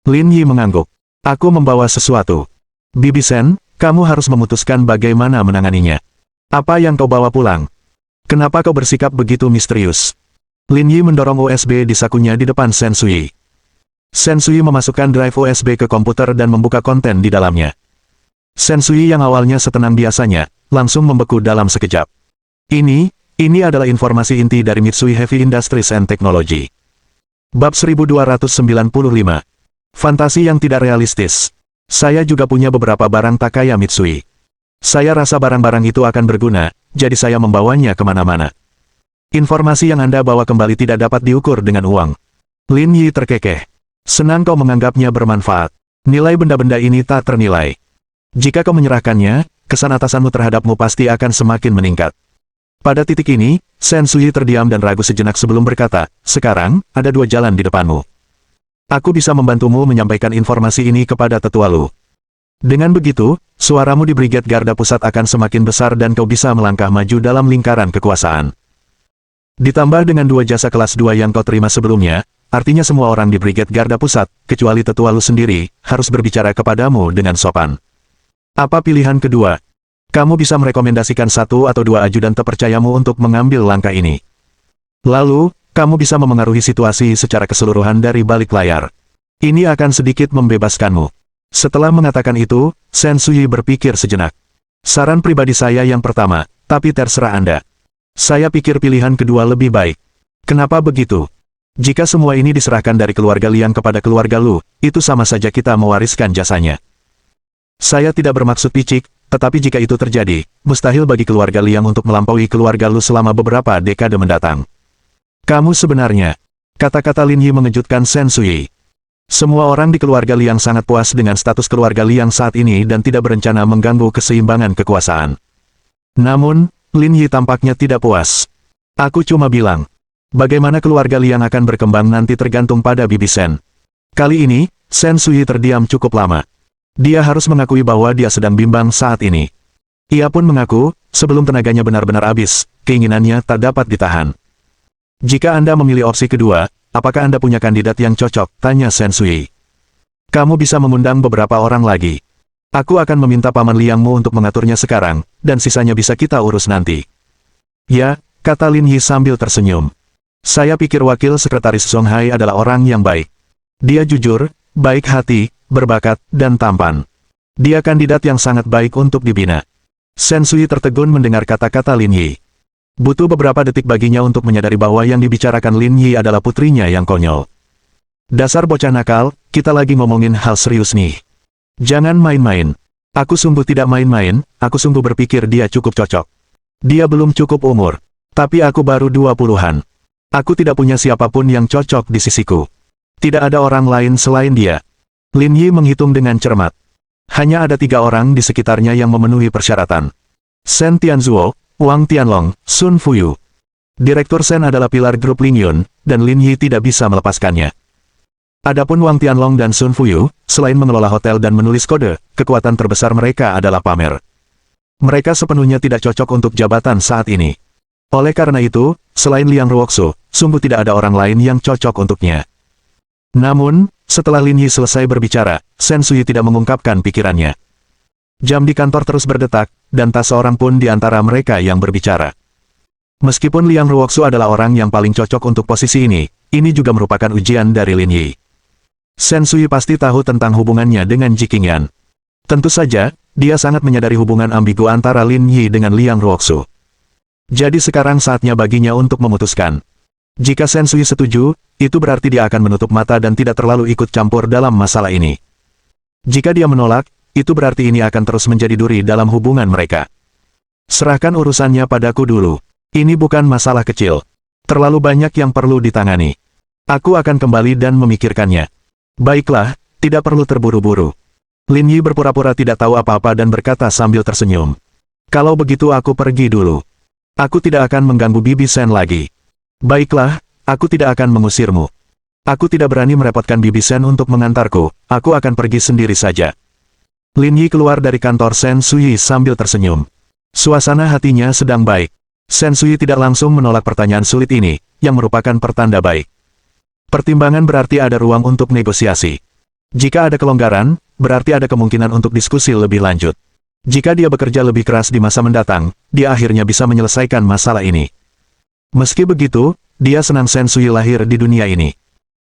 Lin Yi mengangguk. Aku membawa sesuatu. Bibi Shen, kamu harus memutuskan bagaimana menanganinya. Apa yang kau bawa pulang? Kenapa kau bersikap begitu misterius? Lin Yi mendorong USB di sakunya di depan Shen Sui. Shen Sui memasukkan drive USB ke komputer dan membuka konten di dalamnya. Shen Sui yang awalnya setenang biasanya, langsung membeku dalam sekejap. Ini adalah informasi inti dari Mitsui Heavy Industries and Technology. Bab 1295. Fantasi yang tidak realistis. Saya juga punya beberapa barang Takaya Mitsui. Saya rasa barang-barang itu akan berguna, jadi saya membawanya kemana-mana. Informasi yang Anda bawa kembali tidak dapat diukur dengan uang. Lin Yi terkekeh. Senang kau menganggapnya bermanfaat. Nilai benda-benda ini tak ternilai. Jika kau menyerahkannya, kesan atasanmu terhadapmu pasti akan semakin meningkat. Pada titik ini, Shen Sui terdiam dan ragu sejenak sebelum berkata, sekarang, ada 2 jalan di depanmu. Aku bisa membantumu menyampaikan informasi ini kepada tetua Lu. Dengan begitu, suaramu di Brigade Garda Pusat akan semakin besar dan kau bisa melangkah maju dalam lingkaran kekuasaan. Ditambah dengan 2 jasa kelas 2 yang kau terima sebelumnya, artinya semua orang di Brigade Garda Pusat, kecuali tetua Lu sendiri, harus berbicara kepadamu dengan sopan. Apa pilihan kedua? Kamu bisa merekomendasikan 1 atau 2 ajudan terpercayamu untuk mengambil langkah ini. Lalu, kamu bisa memengaruhi situasi secara keseluruhan dari balik layar. Ini akan sedikit membebaskanmu. Setelah mengatakan itu, Shen Sui berpikir sejenak. Saran pribadi saya yang pertama, tapi terserah Anda. Saya pikir pilihan kedua lebih baik. Kenapa begitu? Jika semua ini diserahkan dari keluarga Liang kepada keluarga Lu, itu sama saja kita mewariskan jasanya. Saya tidak bermaksud picik, tetapi jika itu terjadi, mustahil bagi keluarga Liang untuk melampaui keluarga Lu selama beberapa dekade mendatang. Kamu sebenarnya. Kata-kata Lin Yi mengejutkan Shen Sui. Semua orang di keluarga Liang sangat puas dengan status keluarga Liang saat ini dan tidak berencana mengganggu keseimbangan kekuasaan. Namun, Lin Yi tampaknya tidak puas. Aku cuma bilang, bagaimana keluarga Liang akan berkembang nanti tergantung pada Bibi Shen. Kali ini, Shen Sui terdiam cukup lama. Dia harus mengakui bahwa dia sedang bimbang saat ini. Ia pun mengaku, sebelum tenaganya benar-benar habis, keinginannya tak dapat ditahan. Jika Anda memilih opsi kedua, apakah Anda punya kandidat yang cocok? Tanya Shen Sui. Kamu bisa mengundang beberapa orang lagi. Aku akan meminta Paman Liangmu untuk mengaturnya sekarang, dan sisanya bisa kita urus nanti. Ya, kata Lin Yi sambil tersenyum. Saya pikir wakil sekretaris Song Hai adalah orang yang baik. Dia jujur, baik hati, berbakat, dan tampan. Dia kandidat yang sangat baik untuk dibina. Shen Sui tertegun mendengar kata-kata Lin Yi. Butuh beberapa detik baginya untuk menyadari bahwa yang dibicarakan Lin Yi adalah putrinya yang konyol. Dasar bocah nakal, kita lagi ngomongin hal serius nih. Jangan main-main. Aku sungguh tidak main-main, aku sungguh berpikir dia cukup cocok. Dia belum cukup umur. Tapi aku baru 20-an. Aku tidak punya siapapun yang cocok di sisiku. Tidak ada orang lain selain dia. Lin Yi menghitung dengan cermat. Hanya ada 3 orang di sekitarnya yang memenuhi persyaratan. Shen Tianzuo, Wang Tianlong, Sun Fuyu. Direktur Shen adalah pilar grup Ling Yun, dan Lin Yi tidak bisa melepaskannya. Adapun Wang Tianlong dan Sun Fuyu, selain mengelola hotel dan menulis kode, kekuatan terbesar mereka adalah pamer. Mereka sepenuhnya tidak cocok untuk jabatan saat ini. Oleh karena itu, selain Liang Ruoxu, sungguh tidak ada orang lain yang cocok untuknya. Namun, setelah Lin Yi selesai berbicara, Shen Sui tidak mengungkapkan pikirannya. Jam di kantor terus berdetak, dan tak seorang pun di antara mereka yang berbicara. Meskipun Liang Ruoxu adalah orang yang paling cocok untuk posisi ini juga merupakan ujian dari Lin Yi. Shen Sui pasti tahu tentang hubungannya dengan Ji Qingyan. Tentu saja, dia sangat menyadari hubungan ambigu antara Lin Yi dengan Liang Ruoxu. Jadi sekarang saatnya baginya untuk memutuskan. Jika Shen Sui setuju, itu berarti dia akan menutup mata dan tidak terlalu ikut campur dalam masalah ini. Jika dia menolak, itu berarti ini akan terus menjadi duri dalam hubungan mereka. Serahkan urusannya padaku dulu. Ini bukan masalah kecil. Terlalu banyak yang perlu ditangani. Aku akan kembali dan memikirkannya. Baiklah, tidak perlu terburu-buru. Lin Yi berpura-pura tidak tahu apa-apa dan berkata sambil tersenyum. Kalau begitu aku pergi dulu. Aku tidak akan mengganggu Bibi Shen lagi. Baiklah, aku tidak akan mengusirmu. Aku tidak berani merepotkan Bibi Shen untuk mengantarku, aku akan pergi sendiri saja. Lin Yi keluar dari kantor Shen Sui sambil tersenyum. Suasana hatinya sedang baik. Shen Sui tidak langsung menolak pertanyaan sulit ini, yang merupakan pertanda baik. Pertimbangan berarti ada ruang untuk negosiasi. Jika ada kelonggaran, berarti ada kemungkinan untuk diskusi lebih lanjut. Jika dia bekerja lebih keras di masa mendatang, dia akhirnya bisa menyelesaikan masalah ini. Meski begitu, dia senang Shen Sui lahir di dunia ini.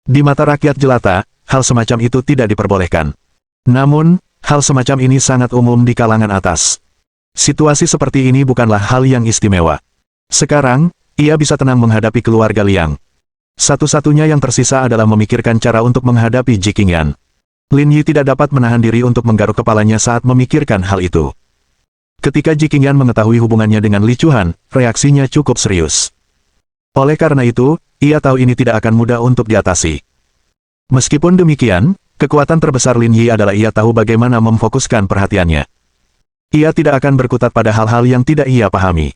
Di mata rakyat jelata, hal semacam itu tidak diperbolehkan. Namun, hal semacam ini sangat umum di kalangan atas. Situasi seperti ini bukanlah hal yang istimewa. Sekarang, ia bisa tenang menghadapi keluarga Liang. Satu-satunya yang tersisa adalah memikirkan cara untuk menghadapi Ji Qingyan. Lin Yi tidak dapat menahan diri untuk menggaruk kepalanya saat memikirkan hal itu. Ketika Ji Qingyan mengetahui hubungannya dengan Li Chuan, reaksinya cukup serius. Oleh karena itu, ia tahu ini tidak akan mudah untuk diatasi. Meskipun demikian, kekuatan terbesar Lin Yi adalah ia tahu bagaimana memfokuskan perhatiannya. Ia tidak akan berkutat pada hal-hal yang tidak ia pahami.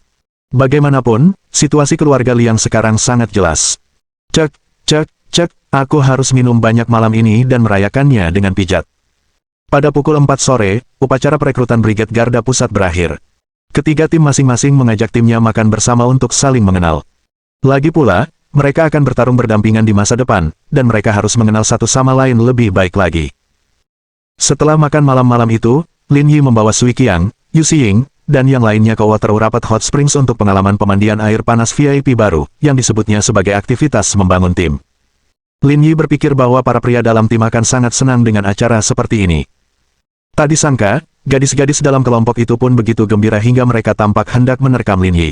Bagaimanapun, situasi keluarga Liang sekarang sangat jelas. Cek, aku harus minum banyak malam ini dan merayakannya dengan pijat. Pada pukul 4 sore, upacara perekrutan Brigade Garda Pusat berakhir. Ketiga tim masing-masing mengajak timnya makan bersama untuk saling mengenal. Lagi pula, mereka akan bertarung berdampingan di masa depan, dan mereka harus mengenal satu sama lain lebih baik lagi. Setelah makan malam-malam itu, Lin Yi membawa Sui Qiang, Yu Xiying, dan yang lainnya ke Water Rapat Hot Springs untuk pengalaman pemandian air panas VIP baru, yang disebutnya sebagai aktivitas membangun tim. Lin Yi berpikir bahwa para pria dalam tim akan sangat senang dengan acara seperti ini. Tak disangka, gadis-gadis dalam kelompok itu pun begitu gembira hingga mereka tampak hendak menerkam Lin Yi.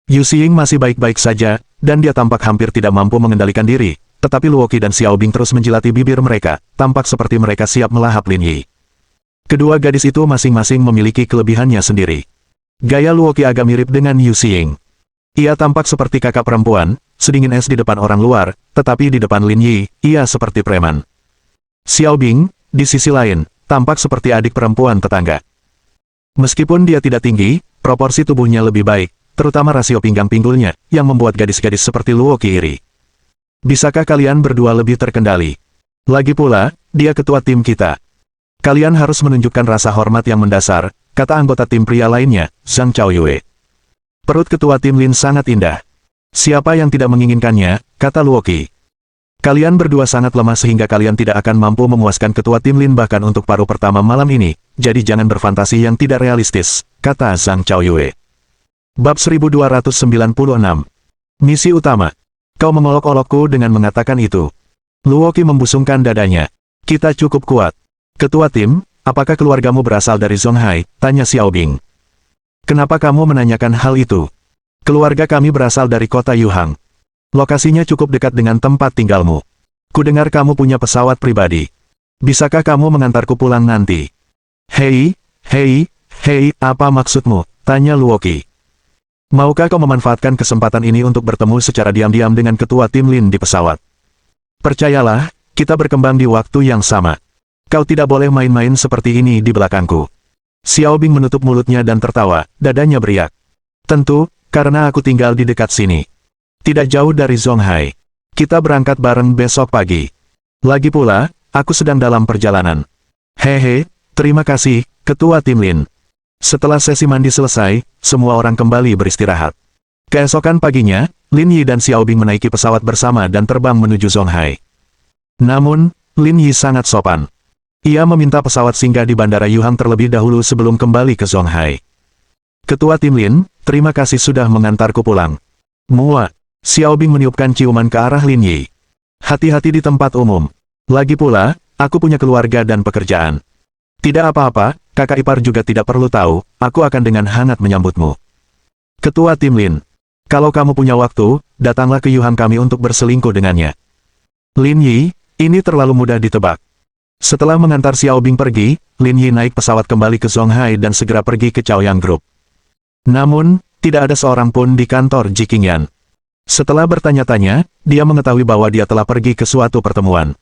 Yu Xiying masih baik-baik saja, dan dia tampak hampir tidak mampu mengendalikan diri, tetapi Luoqi dan Xiao Bing terus menjilati bibir mereka, tampak seperti mereka siap melahap Lin Yi. Kedua gadis itu masing-masing memiliki kelebihannya sendiri. Gaya Luoqi agak mirip dengan Yu Xiying. Ia tampak seperti kakak perempuan, sedingin es di depan orang luar, tetapi di depan Lin Yi, ia seperti preman. Xiao Bing, di sisi lain, tampak seperti adik perempuan tetangga. Meskipun dia tidak tinggi, proporsi tubuhnya lebih baik, terutama rasio pinggang pinggulnya, yang membuat gadis-gadis seperti Luoqi iri. Bisakah kalian berdua lebih terkendali? Lagi pula, dia ketua tim kita. Kalian harus menunjukkan rasa hormat yang mendasar, kata anggota tim pria lainnya, Zhang Chaoyue. Perut ketua tim Lin sangat indah. Siapa yang tidak menginginkannya, kata Luoqi. Kalian berdua sangat lemah sehingga kalian tidak akan mampu memuaskan ketua tim Lin bahkan untuk paruh pertama malam ini, jadi jangan berfantasi yang tidak realistis, kata Zhang Chaoyue. Bab 1296. Misi utama. Kau mengolok-olokku dengan mengatakan itu. Luoki membusungkan dadanya. Kita cukup kuat. Ketua tim, apakah keluargamu berasal dari Zonghai? Tanya Xiao Bing. Kenapa kamu menanyakan hal itu? Keluarga kami berasal dari kota Yuhang. Lokasinya cukup dekat dengan tempat tinggalmu. Kudengar kamu punya pesawat pribadi. Bisakah kamu mengantarku pulang nanti? Hei, apa maksudmu? Tanya Luoki. Maukah kau memanfaatkan kesempatan ini untuk bertemu secara diam-diam dengan ketua tim Lin di pesawat? Percayalah, kita berkembang di waktu yang sama. Kau tidak boleh main-main seperti ini di belakangku. Xiao Bing menutup mulutnya dan tertawa, dadanya beriak. Tentu, karena aku tinggal di dekat sini. Tidak jauh dari Zonghai. Kita berangkat bareng besok pagi. Lagi pula, aku sedang dalam perjalanan. Hehe, terima kasih, Ketua Tim Lin. Setelah sesi mandi selesai, semua orang kembali beristirahat. Keesokan paginya, Lin Yi dan Xiao Bing menaiki pesawat bersama dan terbang menuju Zonghai. Namun, Lin Yi sangat sopan. Ia meminta pesawat singgah di Bandara Yuhang terlebih dahulu sebelum kembali ke Zonghai. Ketua Tim Lin, terima kasih sudah mengantarku pulang. Muak. Xiao Bing meniupkan ciuman ke arah Lin Yi. Hati-hati di tempat umum. Lagi pula, aku punya keluarga dan pekerjaan. Tidak apa-apa, kakak ipar juga tidak perlu tahu, aku akan dengan hangat menyambutmu. Ketua Tim Lin. Kalau kamu punya waktu, datanglah ke Yuhang kami untuk berselingkuh dengannya. Lin Yi, ini terlalu mudah ditebak. Setelah mengantar Xiao Bing pergi, Lin Yi naik pesawat kembali ke Zonghai dan segera pergi ke Chaoyang Group. Namun, tidak ada seorang pun di kantor Ji Qingyan. Setelah bertanya-tanya, dia mengetahui bahwa dia telah pergi ke suatu pertemuan.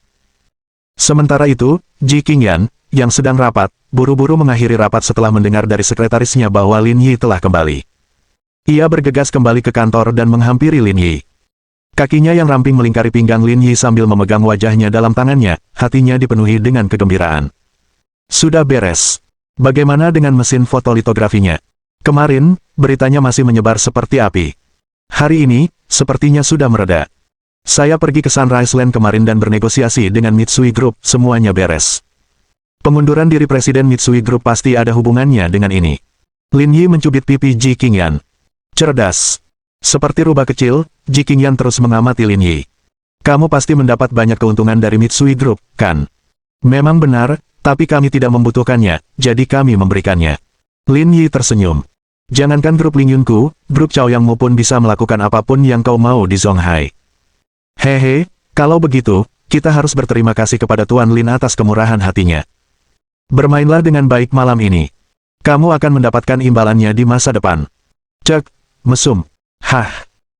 Sementara itu, Ji Qingyan, yang sedang rapat, buru-buru mengakhiri rapat setelah mendengar dari sekretarisnya bahwa Lin Yi telah kembali. Ia bergegas kembali ke kantor dan menghampiri Lin Yi. Kakinya yang ramping melingkari pinggang Lin Yi sambil memegang wajahnya dalam tangannya, hatinya dipenuhi dengan kegembiraan. Sudah beres. Bagaimana dengan mesin fotolitografinya? Kemarin, beritanya masih menyebar seperti api. Hari ini, sepertinya sudah mereda. Saya pergi ke Sunrise Land kemarin dan bernegosiasi dengan Mitsui Group, semuanya beres. Pengunduran diri Presiden Mitsui Group pasti ada hubungannya dengan ini. Lin Yi mencubit pipi Ji Qingyan. Cerdas. Seperti rubah kecil, Ji Qingyan terus mengamati Lin Yi. Kamu pasti mendapat banyak keuntungan dari Mitsui Group, kan? Memang benar, tapi kami tidak membutuhkannya, jadi kami memberikannya. Lin Yi tersenyum. Jangankan grup Lingyunku, grup Chaoyangmu pun bisa melakukan apapun yang kau mau di Zonghai. Hehe, kalau begitu, kita harus berterima kasih kepada Tuan Lin atas kemurahan hatinya. Bermainlah dengan baik malam ini. Kamu akan mendapatkan imbalannya di masa depan. Cek, mesum. Hah,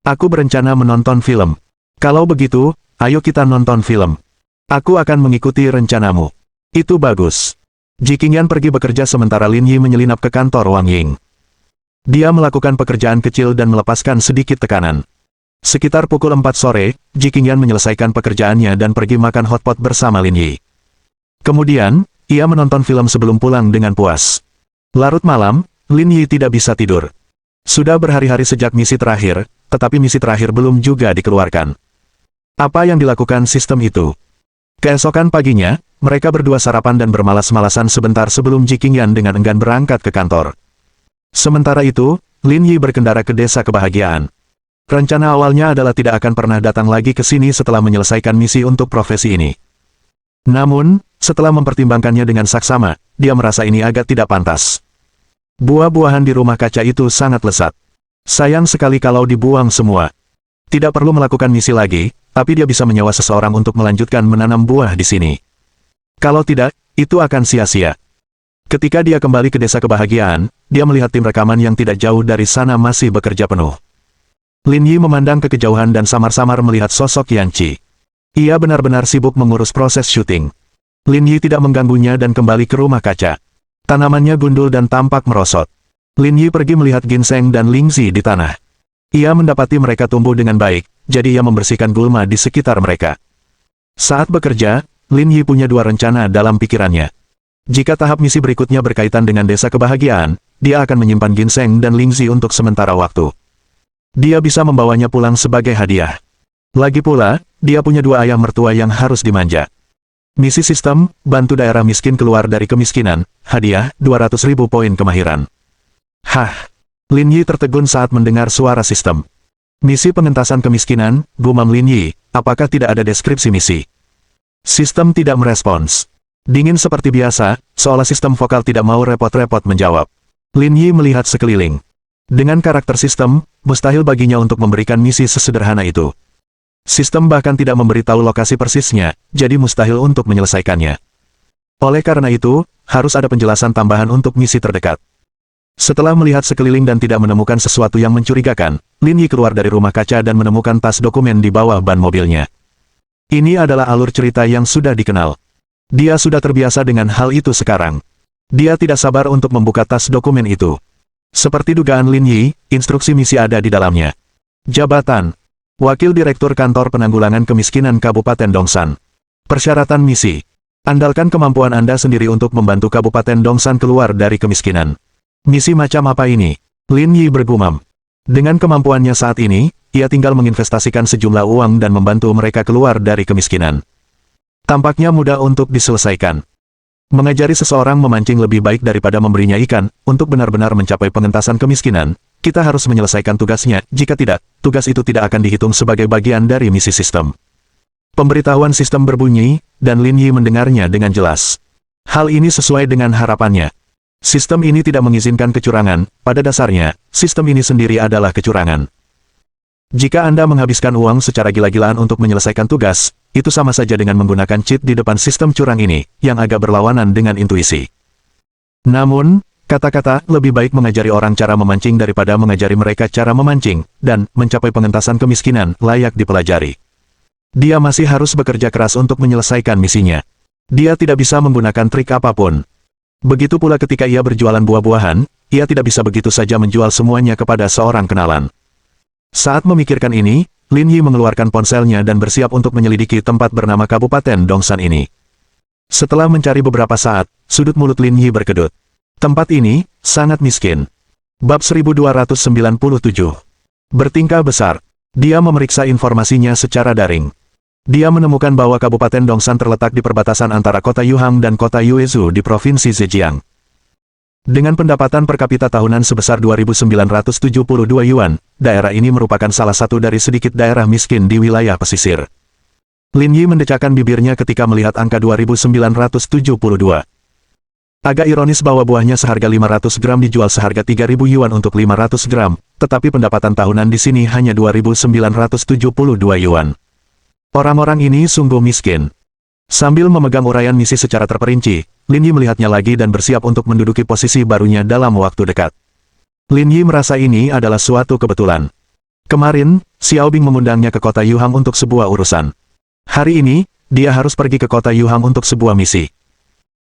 aku berencana menonton film. Kalau begitu, ayo kita nonton film. Aku akan mengikuti rencanamu. Itu bagus. Ji Qingyan pergi bekerja sementara Lin Yi menyelinap ke kantor Wang Ying. Dia melakukan pekerjaan kecil dan melepaskan sedikit tekanan. Sekitar pukul 4 sore, Ji Qingyan menyelesaikan pekerjaannya dan pergi makan hotpot bersama Lin Yi. Kemudian, ia menonton film sebelum pulang dengan puas. Larut malam, Lin Yi tidak bisa tidur. Sudah berhari-hari sejak misi terakhir, tetapi misi terakhir belum juga dikeluarkan. Apa yang dilakukan sistem itu? Keesokan paginya, mereka berdua sarapan dan bermalas-malasan sebentar sebelum Ji Qingyan dengan enggan berangkat ke kantor. Sementara itu, Lin Yi berkendara ke desa kebahagiaan. Rencana awalnya adalah tidak akan pernah datang lagi ke sini setelah menyelesaikan misi untuk profesi ini. Namun, setelah mempertimbangkannya dengan saksama, dia merasa ini agak tidak pantas. Buah-buahan di rumah kaca itu sangat lezat. Sayang sekali kalau dibuang semua. Tidak perlu melakukan misi lagi, tapi dia bisa menyewa seseorang untuk melanjutkan menanam buah di sini. Kalau tidak, itu akan sia-sia. Ketika dia kembali ke desa kebahagiaan, dia melihat tim rekaman yang tidak jauh dari sana masih bekerja penuh. Lin Yi memandang ke kejauhan dan samar-samar melihat sosok Yan Qi. Ia benar-benar sibuk mengurus proses syuting. Lin Yi tidak mengganggunya dan kembali ke rumah kaca. Tanamannya gundul dan tampak merosot. Lin Yi pergi melihat ginseng dan lingzi di tanah. Ia mendapati mereka tumbuh dengan baik, jadi ia membersihkan gulma di sekitar mereka. Saat bekerja, Lin Yi punya dua rencana dalam pikirannya. Jika tahap misi berikutnya berkaitan dengan desa kebahagiaan, dia akan menyimpan ginseng dan lingzi untuk sementara waktu. Dia bisa membawanya pulang sebagai hadiah. Lagi pula, dia punya dua ayah mertua yang harus dimanja. Misi sistem, bantu daerah miskin keluar dari kemiskinan, hadiah, 200.000 poin kemahiran. Hah! Lin Yi tertegun saat mendengar suara sistem. Misi pengentasan kemiskinan, gumam Lin Yi, apakah tidak ada deskripsi misi? Sistem tidak merespons. Dingin seperti biasa, seolah sistem vokal tidak mau repot-repot menjawab. Lin Yi melihat sekeliling. Dengan karakter sistem, mustahil baginya untuk memberikan misi sesederhana itu. Sistem bahkan tidak memberitahu lokasi persisnya, jadi mustahil untuk menyelesaikannya. Oleh karena itu, harus ada penjelasan tambahan untuk misi terdekat. Setelah melihat sekeliling dan tidak menemukan sesuatu yang mencurigakan, Lin Yi keluar dari rumah kaca dan menemukan tas dokumen di bawah ban mobilnya. Ini adalah alur cerita yang sudah dikenal. Dia sudah terbiasa dengan hal itu sekarang. Dia tidak sabar untuk membuka tas dokumen itu. Seperti dugaan Lin Yi, instruksi misi ada di dalamnya. Jabatan Wakil Direktur Kantor Penanggulangan Kemiskinan Kabupaten Dongsan. Persyaratan misi. Andalkan kemampuan Anda sendiri untuk membantu Kabupaten Dongsan keluar dari kemiskinan. Misi macam apa ini? Lin Yi bergumam. Dengan kemampuannya saat ini, ia tinggal menginvestasikan sejumlah uang dan membantu mereka keluar dari kemiskinan. Tampaknya mudah untuk diselesaikan. Mengajari seseorang memancing lebih baik daripada memberinya ikan, untuk benar-benar mencapai pengentasan kemiskinan, kita harus menyelesaikan tugasnya, jika tidak, tugas itu tidak akan dihitung sebagai bagian dari misi sistem. Pemberitahuan sistem berbunyi, dan Lin Yi mendengarnya dengan jelas. Hal ini sesuai dengan harapannya. Sistem ini tidak mengizinkan kecurangan, pada dasarnya, sistem ini sendiri adalah kecurangan. Jika Anda menghabiskan uang secara gila-gilaan untuk menyelesaikan tugas, itu sama saja dengan menggunakan cheat di depan sistem curang ini, yang agak berlawanan dengan intuisi. Namun, kata-kata, lebih baik mengajari orang cara memancing daripada mengajari mereka cara memancing, dan mencapai pengentasan kemiskinan, layak dipelajari. Dia masih harus bekerja keras untuk menyelesaikan misinya. Dia tidak bisa menggunakan trik apapun. Begitu pula ketika ia berjualan buah-buahan, ia tidak bisa begitu saja menjual semuanya kepada seorang kenalan. Saat memikirkan ini, Lin Yi mengeluarkan ponselnya dan bersiap untuk menyelidiki tempat bernama Kabupaten Dongsan ini. Setelah mencari beberapa saat, sudut mulut Lin Yi berkedut. Tempat ini, sangat miskin. Bab 1297. Bertingkah besar. Dia memeriksa informasinya secara daring. Dia menemukan bahwa Kabupaten Dongsan terletak di perbatasan antara kota Yuhang dan kota Yuezhou di Provinsi Zhejiang. Dengan pendapatan per kapita tahunan sebesar 2.972 yuan, daerah ini merupakan salah satu dari sedikit daerah miskin di wilayah pesisir. Lin Yi mendecakkan bibirnya ketika melihat angka 2.972. Agak ironis bahwa buahnya seharga 500 gram dijual seharga 3.000 yuan untuk 500 gram, tetapi pendapatan tahunan di sini hanya 2.972 yuan. Orang-orang ini sungguh miskin. Sambil memegang uraian misi secara terperinci, Lin Yi melihatnya lagi dan bersiap untuk menduduki posisi barunya dalam waktu dekat. Lin Yi merasa ini adalah suatu kebetulan. Kemarin, Xiao Bing mengundangnya ke kota Yuhang untuk sebuah urusan. Hari ini, dia harus pergi ke kota Yuhang untuk sebuah misi.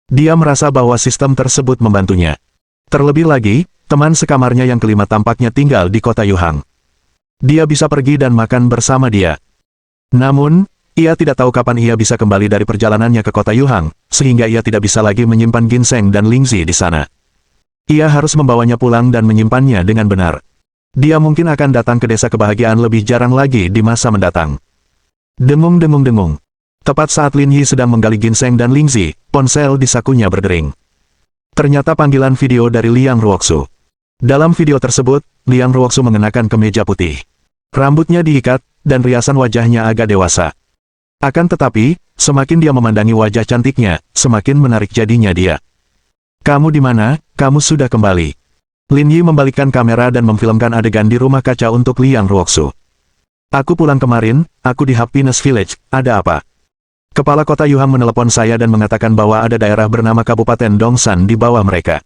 Dia merasa bahwa sistem tersebut membantunya. Terlebih lagi, teman sekamarnya yang kelima tampaknya tinggal di kota Yuhang. Dia bisa pergi dan makan bersama dia. Namun, ia tidak tahu kapan ia bisa kembali dari perjalanannya ke kota Yuhang, sehingga ia tidak bisa lagi menyimpan ginseng dan lingzi di sana. Ia harus membawanya pulang dan menyimpannya dengan benar. Dia mungkin akan datang ke desa kebahagiaan lebih jarang lagi di masa mendatang. Dengung-dengung-dengung. Tepat saat Lin Yi sedang menggali ginseng dan lingzi, ponsel di sakunya berdering. Ternyata panggilan video dari Liang Ruoxu. Dalam video tersebut, Liang Ruoxu mengenakan kemeja putih. Rambutnya diikat, dan riasan wajahnya agak dewasa. Akan tetapi, semakin dia memandangi wajah cantiknya, semakin menarik jadinya dia. "Kamu di mana? Kamu sudah kembali." Lin Yi membalikkan kamera dan memfilmkan adegan di rumah kaca untuk Liang Ruoxu. "Aku pulang kemarin, aku di Happiness Village, ada apa?" Kepala kota Yuhang menelepon saya dan mengatakan bahwa ada daerah bernama Kabupaten Dongsan di bawah mereka.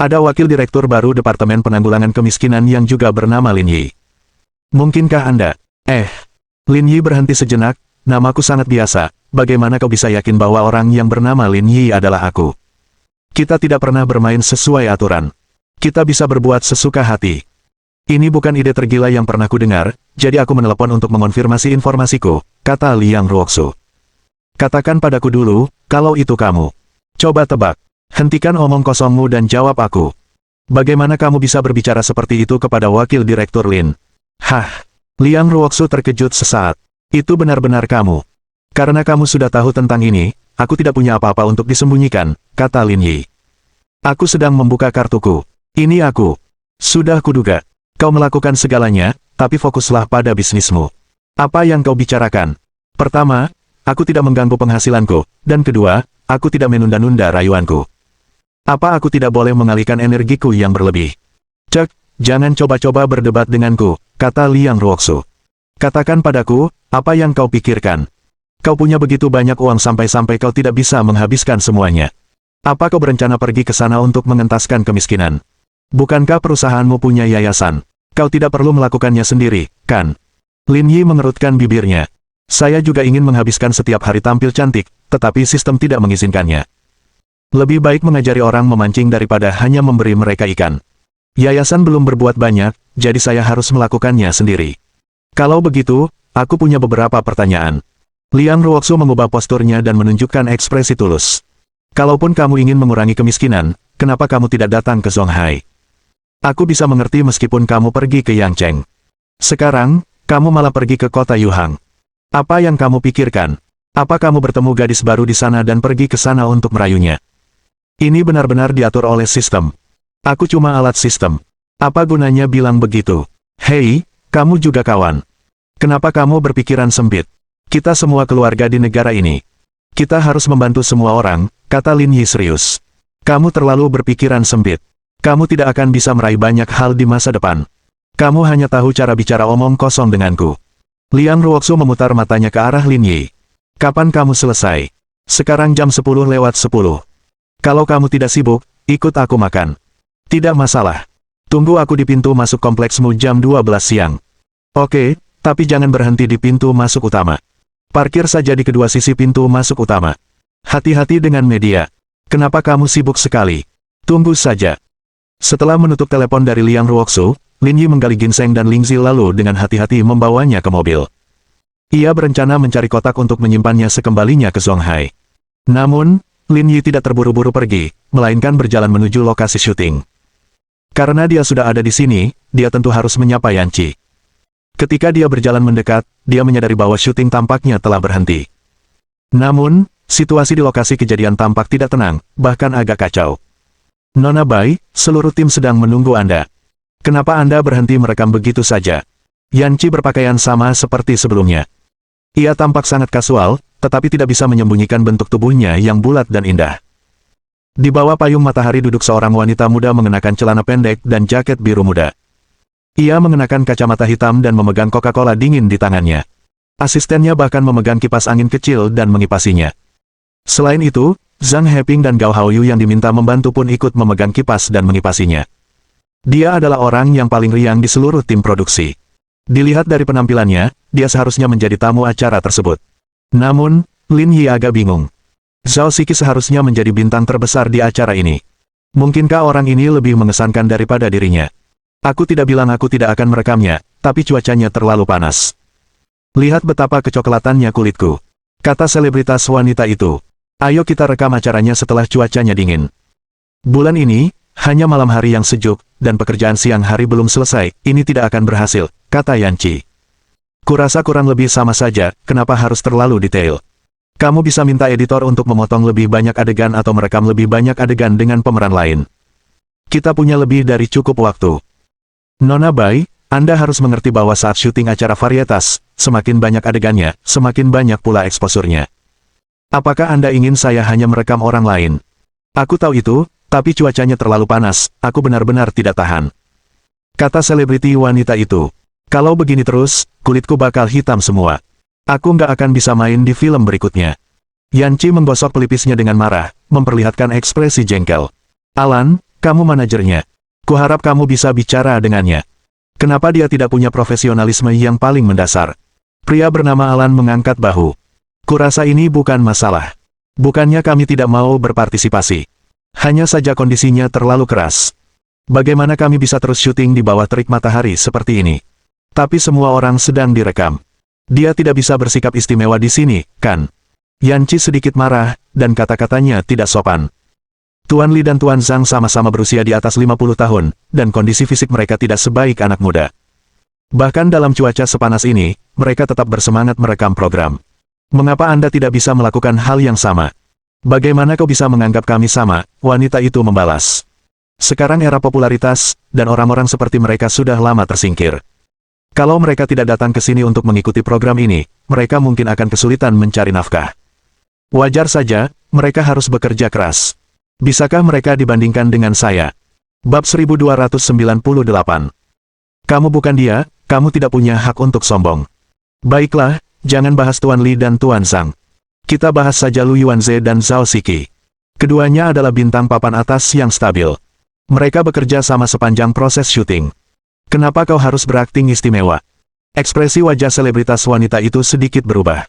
Ada wakil direktur baru Departemen Penanggulangan Kemiskinan yang juga bernama Lin Yi. "Mungkinkah Anda?" Lin Yi berhenti sejenak. "Namaku sangat biasa, bagaimana kau bisa yakin bahwa orang yang bernama Lin Yi adalah aku? Kita tidak pernah bermain sesuai aturan. Kita bisa berbuat sesuka hati. Ini bukan ide tergila yang pernah ku dengar, jadi aku menelepon untuk mengonfirmasi informasiku," kata Liang Ruoxu. "Katakan padaku dulu, kalau itu kamu. Coba tebak. Hentikan omong kosongmu dan jawab aku. Bagaimana kamu bisa berbicara seperti itu kepada wakil direktur Lin?" "Hah?" Liang Ruoxu terkejut sesaat. "Itu benar-benar kamu. Karena kamu sudah tahu tentang ini, aku tidak punya apa-apa untuk disembunyikan," kata Lin Yi. "Aku sedang membuka kartuku. Ini aku. Sudah kuduga. Kau melakukan segalanya, tapi fokuslah pada bisnismu. Apa yang kau bicarakan? Pertama, aku tidak mengganggu penghasilanku, dan kedua, aku tidak menunda-nunda rayuanku. Apa aku tidak boleh mengalihkan energiku yang berlebih? Cek, jangan coba-coba berdebat denganku, kata Liang Ruoxu. Katakan padaku, apa yang kau pikirkan? Kau punya begitu banyak uang sampai-sampai kau tidak bisa menghabiskan semuanya. Apa kau berencana pergi ke sana untuk mengentaskan kemiskinan? Bukankah perusahaanmu punya yayasan? Kau tidak perlu melakukannya sendiri, kan? Lin Yi mengerutkan bibirnya. Saya juga ingin menghabiskan setiap hari tampil cantik, tetapi sistem tidak mengizinkannya. Lebih baik mengajari orang memancing daripada hanya memberi mereka ikan. Yayasan belum berbuat banyak, jadi saya harus melakukannya sendiri. Kalau begitu, aku punya beberapa pertanyaan. Liang Ruoxu mengubah posturnya dan menunjukkan ekspresi tulus. Kalaupun kamu ingin mengurangi kemiskinan, kenapa kamu tidak datang ke Zonghai? Aku bisa mengerti meskipun kamu pergi ke Yangcheng. Sekarang, kamu malah pergi ke kota Yuhang. Apa yang kamu pikirkan? Apa kamu bertemu gadis baru di sana dan pergi ke sana untuk merayunya? Ini benar-benar diatur oleh sistem. Aku cuma alat sistem. Apa gunanya bilang begitu? Hei, kamu juga kawan. Kenapa kamu berpikiran sempit? Kita semua keluarga di negara ini. Kita harus membantu semua orang, kata Lin Yi serius. Kamu terlalu berpikiran sempit. Kamu tidak akan bisa meraih banyak hal di masa depan. Kamu hanya tahu cara bicara omong kosong denganku. Liang Ruoxu memutar matanya ke arah Lin Yi. Kapan kamu selesai? Sekarang jam 10 lewat 10. Kalau kamu tidak sibuk, ikut aku makan. Tidak masalah. Tunggu aku di pintu masuk kompleksmu jam 12 siang. Oke, tapi jangan berhenti di pintu masuk utama. Parkir saja di kedua sisi pintu masuk utama. Hati-hati dengan media. Kenapa kamu sibuk sekali? Tunggu saja. Setelah menutup telepon dari Liang Ruoxu, Lin Yi menggali ginseng dan Lingzi lalu dengan hati-hati membawanya ke mobil. Ia berencana mencari kotak untuk menyimpannya sekembalinya ke Zonghai. Namun, Lin Yi tidak terburu-buru pergi, melainkan berjalan menuju lokasi syuting. Karena dia sudah ada di sini, dia tentu harus menyapa Yan Qi. Ketika dia berjalan mendekat, dia menyadari bahwa syuting tampaknya telah berhenti. Namun, situasi di lokasi kejadian tampak tidak tenang, bahkan agak kacau. Nona Bai, seluruh tim sedang menunggu Anda. Kenapa Anda berhenti merekam begitu saja? Yan Qi berpakaian sama seperti sebelumnya. Ia tampak sangat kasual, tetapi tidak bisa menyembunyikan bentuk tubuhnya yang bulat dan indah. Di bawah payung matahari duduk seorang wanita muda mengenakan celana pendek dan jaket biru muda. Ia mengenakan kacamata hitam dan memegang Coca-Cola dingin di tangannya. Asistennya bahkan memegang kipas angin kecil dan mengipasinya. Selain itu, Zhang Heping dan Gao Haoyu yang diminta membantu pun ikut memegang kipas dan mengipasinya. Dia adalah orang yang paling riang di seluruh tim produksi. Dilihat dari penampilannya, dia seharusnya menjadi tamu acara tersebut. Namun, Lin Yi agak bingung. Zhao Siki seharusnya menjadi bintang terbesar di acara ini. Mungkinkah orang ini lebih mengesankan daripada dirinya? Aku tidak bilang aku tidak akan merekamnya, tapi cuacanya terlalu panas. Lihat betapa kecoklatannya kulitku, kata selebritas wanita itu. Ayo kita rekam acaranya setelah cuacanya dingin. Bulan ini, hanya malam hari yang sejuk, dan pekerjaan siang hari belum selesai, ini tidak akan berhasil, kata Yan Qi. Kurasa kurang lebih sama saja, kenapa harus terlalu detail? Kamu bisa minta editor untuk memotong lebih banyak adegan atau merekam lebih banyak adegan dengan pemeran lain. Kita punya lebih dari cukup waktu. Nona Bai, Anda harus mengerti bahwa saat syuting acara varietas, semakin banyak adegannya, semakin banyak pula eksposurnya. Apakah Anda ingin saya hanya merekam orang lain? Aku tahu itu, tapi cuacanya terlalu panas, aku benar-benar tidak tahan. Kata selebriti wanita itu. Kalau begini terus, kulitku bakal hitam semua. Aku nggak akan bisa main di film berikutnya. Yan Qi menggosok pelipisnya dengan marah, memperlihatkan ekspresi jengkel. Alan, kamu manajernya. Kuharap kamu bisa bicara dengannya. Kenapa dia tidak punya profesionalisme yang paling mendasar? Pria bernama Alan mengangkat bahu. Kurasa ini bukan masalah. Bukannya kami tidak mau berpartisipasi. Hanya saja kondisinya terlalu keras. Bagaimana kami bisa terus syuting di bawah terik matahari seperti ini? Tapi semua orang sedang direkam. Dia tidak bisa bersikap istimewa di sini, kan? Yan Qi sedikit marah, dan kata-katanya tidak sopan. Tuan Li dan Tuan Zhang sama-sama berusia di atas 50 tahun, dan kondisi fisik mereka tidak sebaik anak muda. Bahkan dalam cuaca sepanas ini, mereka tetap bersemangat merekam program. Mengapa Anda tidak bisa melakukan hal yang sama? Bagaimana kau bisa menganggap kami sama? Wanita itu membalas. Sekarang era popularitas, dan orang-orang seperti mereka sudah lama tersingkir. Kalau mereka tidak datang ke sini untuk mengikuti program ini, mereka mungkin akan kesulitan mencari nafkah. Wajar saja, mereka harus bekerja keras. Bisakah mereka dibandingkan dengan saya? Bab 1298. Kamu bukan dia, kamu tidak punya hak untuk sombong. Baiklah, jangan bahas Tuan Li dan Tuan Zhang. Kita bahas saja Lu Yuanze dan Zhao Siki. Keduanya adalah bintang papan atas yang stabil. Mereka bekerja sama sepanjang proses syuting. Kenapa kau harus berakting istimewa? Ekspresi wajah selebritas wanita itu sedikit berubah.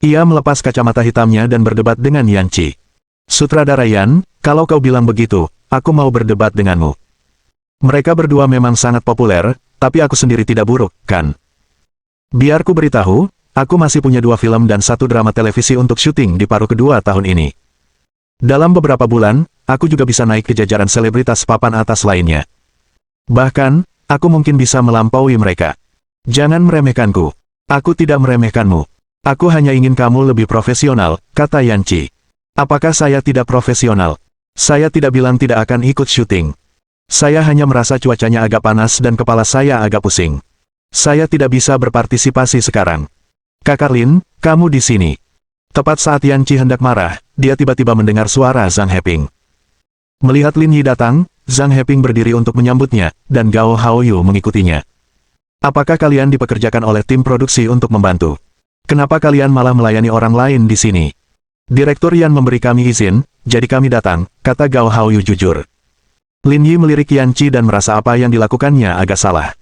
Ia melepas kacamata hitamnya dan berdebat dengan Yanchi. Sutradara Yan, kalau kau bilang begitu, aku mau berdebat denganmu. Mereka berdua memang sangat populer, tapi aku sendiri tidak buruk, kan? Biar ku beritahu, aku masih punya 2 film dan 1 drama televisi untuk syuting di paruh kedua tahun ini. Dalam beberapa bulan, aku juga bisa naik ke jajaran selebritas papan atas lainnya. Bahkan, aku mungkin bisa melampaui mereka. Jangan meremehkanku. Aku tidak meremehkanmu. Aku hanya ingin kamu lebih profesional, kata Yanchi. Apakah saya tidak profesional? Saya tidak bilang tidak akan ikut syuting. Saya hanya merasa cuacanya agak panas dan kepala saya agak pusing. Saya tidak bisa berpartisipasi sekarang. Kakak Lin, kamu di sini. Tepat saat Yanchi hendak marah, dia tiba-tiba mendengar suara Zhang Heping. Melihat Lin Yi datang, Zhang Heping berdiri untuk menyambutnya, dan Gao Haoyu mengikutinya. Apakah kalian dipekerjakan oleh tim produksi untuk membantu? Kenapa kalian malah melayani orang lain di sini? Direktur Yan memberi kami izin, jadi kami datang, kata Gao Haoyu jujur. Lin Yi melirik Yanchi dan merasa apa yang dilakukannya agak salah.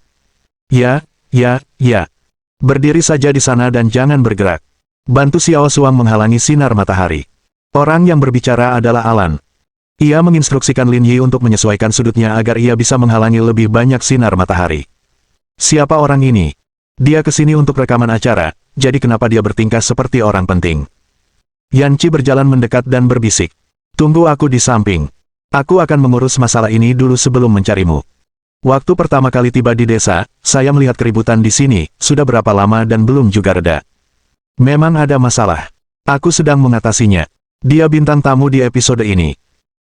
Ya. Berdiri saja di sana dan jangan bergerak. Bantu Xiao Suang menghalangi sinar matahari. Orang yang berbicara adalah Alan. Ia menginstruksikan Lin Yi untuk menyesuaikan sudutnya agar ia bisa menghalangi lebih banyak sinar matahari. Siapa orang ini? Dia kesini untuk rekaman acara, jadi kenapa dia bertingkah seperti orang penting? Yanchi berjalan mendekat dan berbisik. Tunggu aku di samping. Aku akan mengurus masalah ini dulu sebelum mencarimu. Waktu pertama kali tiba di desa, saya melihat keributan di sini, sudah berapa lama dan belum juga reda. Memang ada masalah. Aku sedang mengatasinya. Dia bintang tamu di episode ini.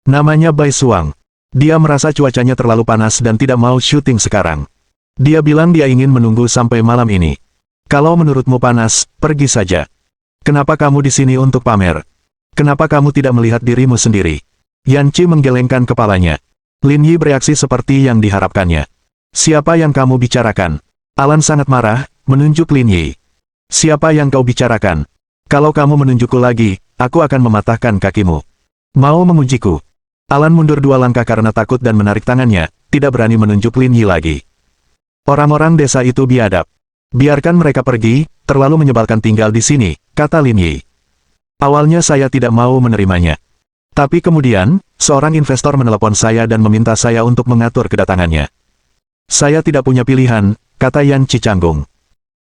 Namanya Bai Suang. Dia merasa cuacanya terlalu panas dan tidak mau syuting sekarang. Dia bilang dia ingin menunggu sampai malam ini. Kalau menurutmu panas, pergi saja. Kenapa kamu di sini untuk pamer? Kenapa kamu tidak melihat dirimu sendiri? Yanchi menggelengkan kepalanya. Lin Yi bereaksi seperti yang diharapkannya. Siapa yang kamu bicarakan? Alan sangat marah, menunjuk Lin Yi. Siapa yang kau bicarakan? Kalau kamu menunjukku lagi, aku akan mematahkan kakimu. Mau mengujiku? Alan mundur 2 langkah karena takut dan menarik tangannya, tidak berani menunjuk Lin Yi lagi. Orang-orang desa itu biadab. Biarkan mereka pergi, terlalu menyebalkan tinggal di sini, kata Lin Yi. Awalnya saya tidak mau menerimanya. Tapi kemudian, seorang investor menelepon saya dan meminta saya untuk mengatur kedatangannya. Saya tidak punya pilihan, kata Yanchi canggung.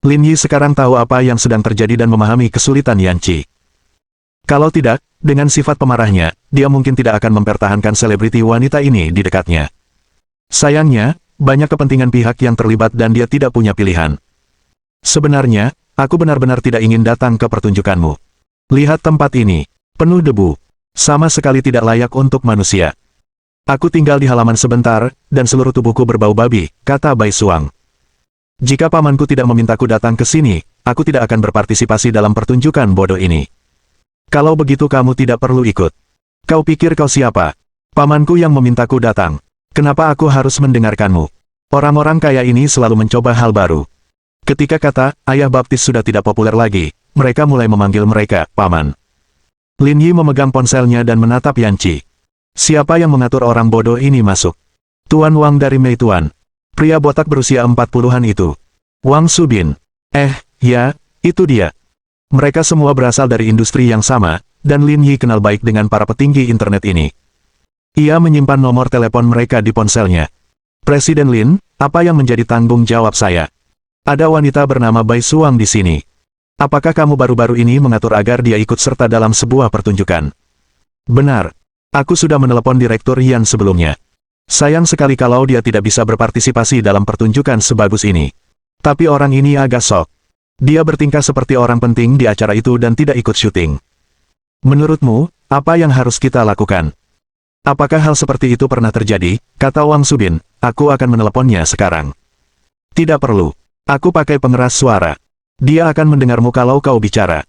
Lin Yi sekarang tahu apa yang sedang terjadi dan memahami kesulitan Yanchi. Kalau tidak, dengan sifat pemarahnya, dia mungkin tidak akan mempertahankan selebriti wanita ini di dekatnya. Sayangnya, banyak kepentingan pihak yang terlibat dan dia tidak punya pilihan. Sebenarnya, aku benar-benar tidak ingin datang ke pertunjukanmu. Lihat tempat ini, penuh debu. Sama sekali tidak layak untuk manusia. Aku tinggal di halaman sebentar, dan seluruh tubuhku berbau babi, kata Bai Suang. Jika pamanku tidak memintaku datang ke sini, aku tidak akan berpartisipasi dalam pertunjukan bodoh ini. Kalau begitu kamu tidak perlu ikut. Kau pikir kau siapa? Pamanku yang memintaku datang. Kenapa aku harus mendengarkanmu? Orang-orang kaya ini selalu mencoba hal baru. Ketika kata, ayah baptis sudah tidak populer lagi, mereka mulai memanggil mereka, paman. Lin Yi memegang ponselnya dan menatap Yanchi. Siapa yang mengatur orang bodoh ini masuk? Tuan Wang dari Meituan. Pria botak berusia 40-an itu. Wang Subin. Ya, itu dia. Mereka semua berasal dari industri yang sama, dan Lin Yi kenal baik dengan para petinggi internet ini. Ia menyimpan nomor telepon mereka di ponselnya. Presiden Lin, apa yang menjadi tanggung jawab saya? Ada wanita bernama Bai Suang di sini. Apakah kamu baru-baru ini mengatur agar dia ikut serta dalam sebuah pertunjukan? Benar. Aku sudah menelepon Direktur Yan sebelumnya. Sayang sekali kalau dia tidak bisa berpartisipasi dalam pertunjukan sebagus ini. Tapi orang ini agak sok. Dia bertingkah seperti orang penting di acara itu dan tidak ikut syuting. Menurutmu, apa yang harus kita lakukan? Apakah hal seperti itu pernah terjadi? Kata Wang Subin, aku akan meneleponnya sekarang. Tidak perlu. Aku pakai pengeras suara. Dia akan mendengarmu kalau kau bicara.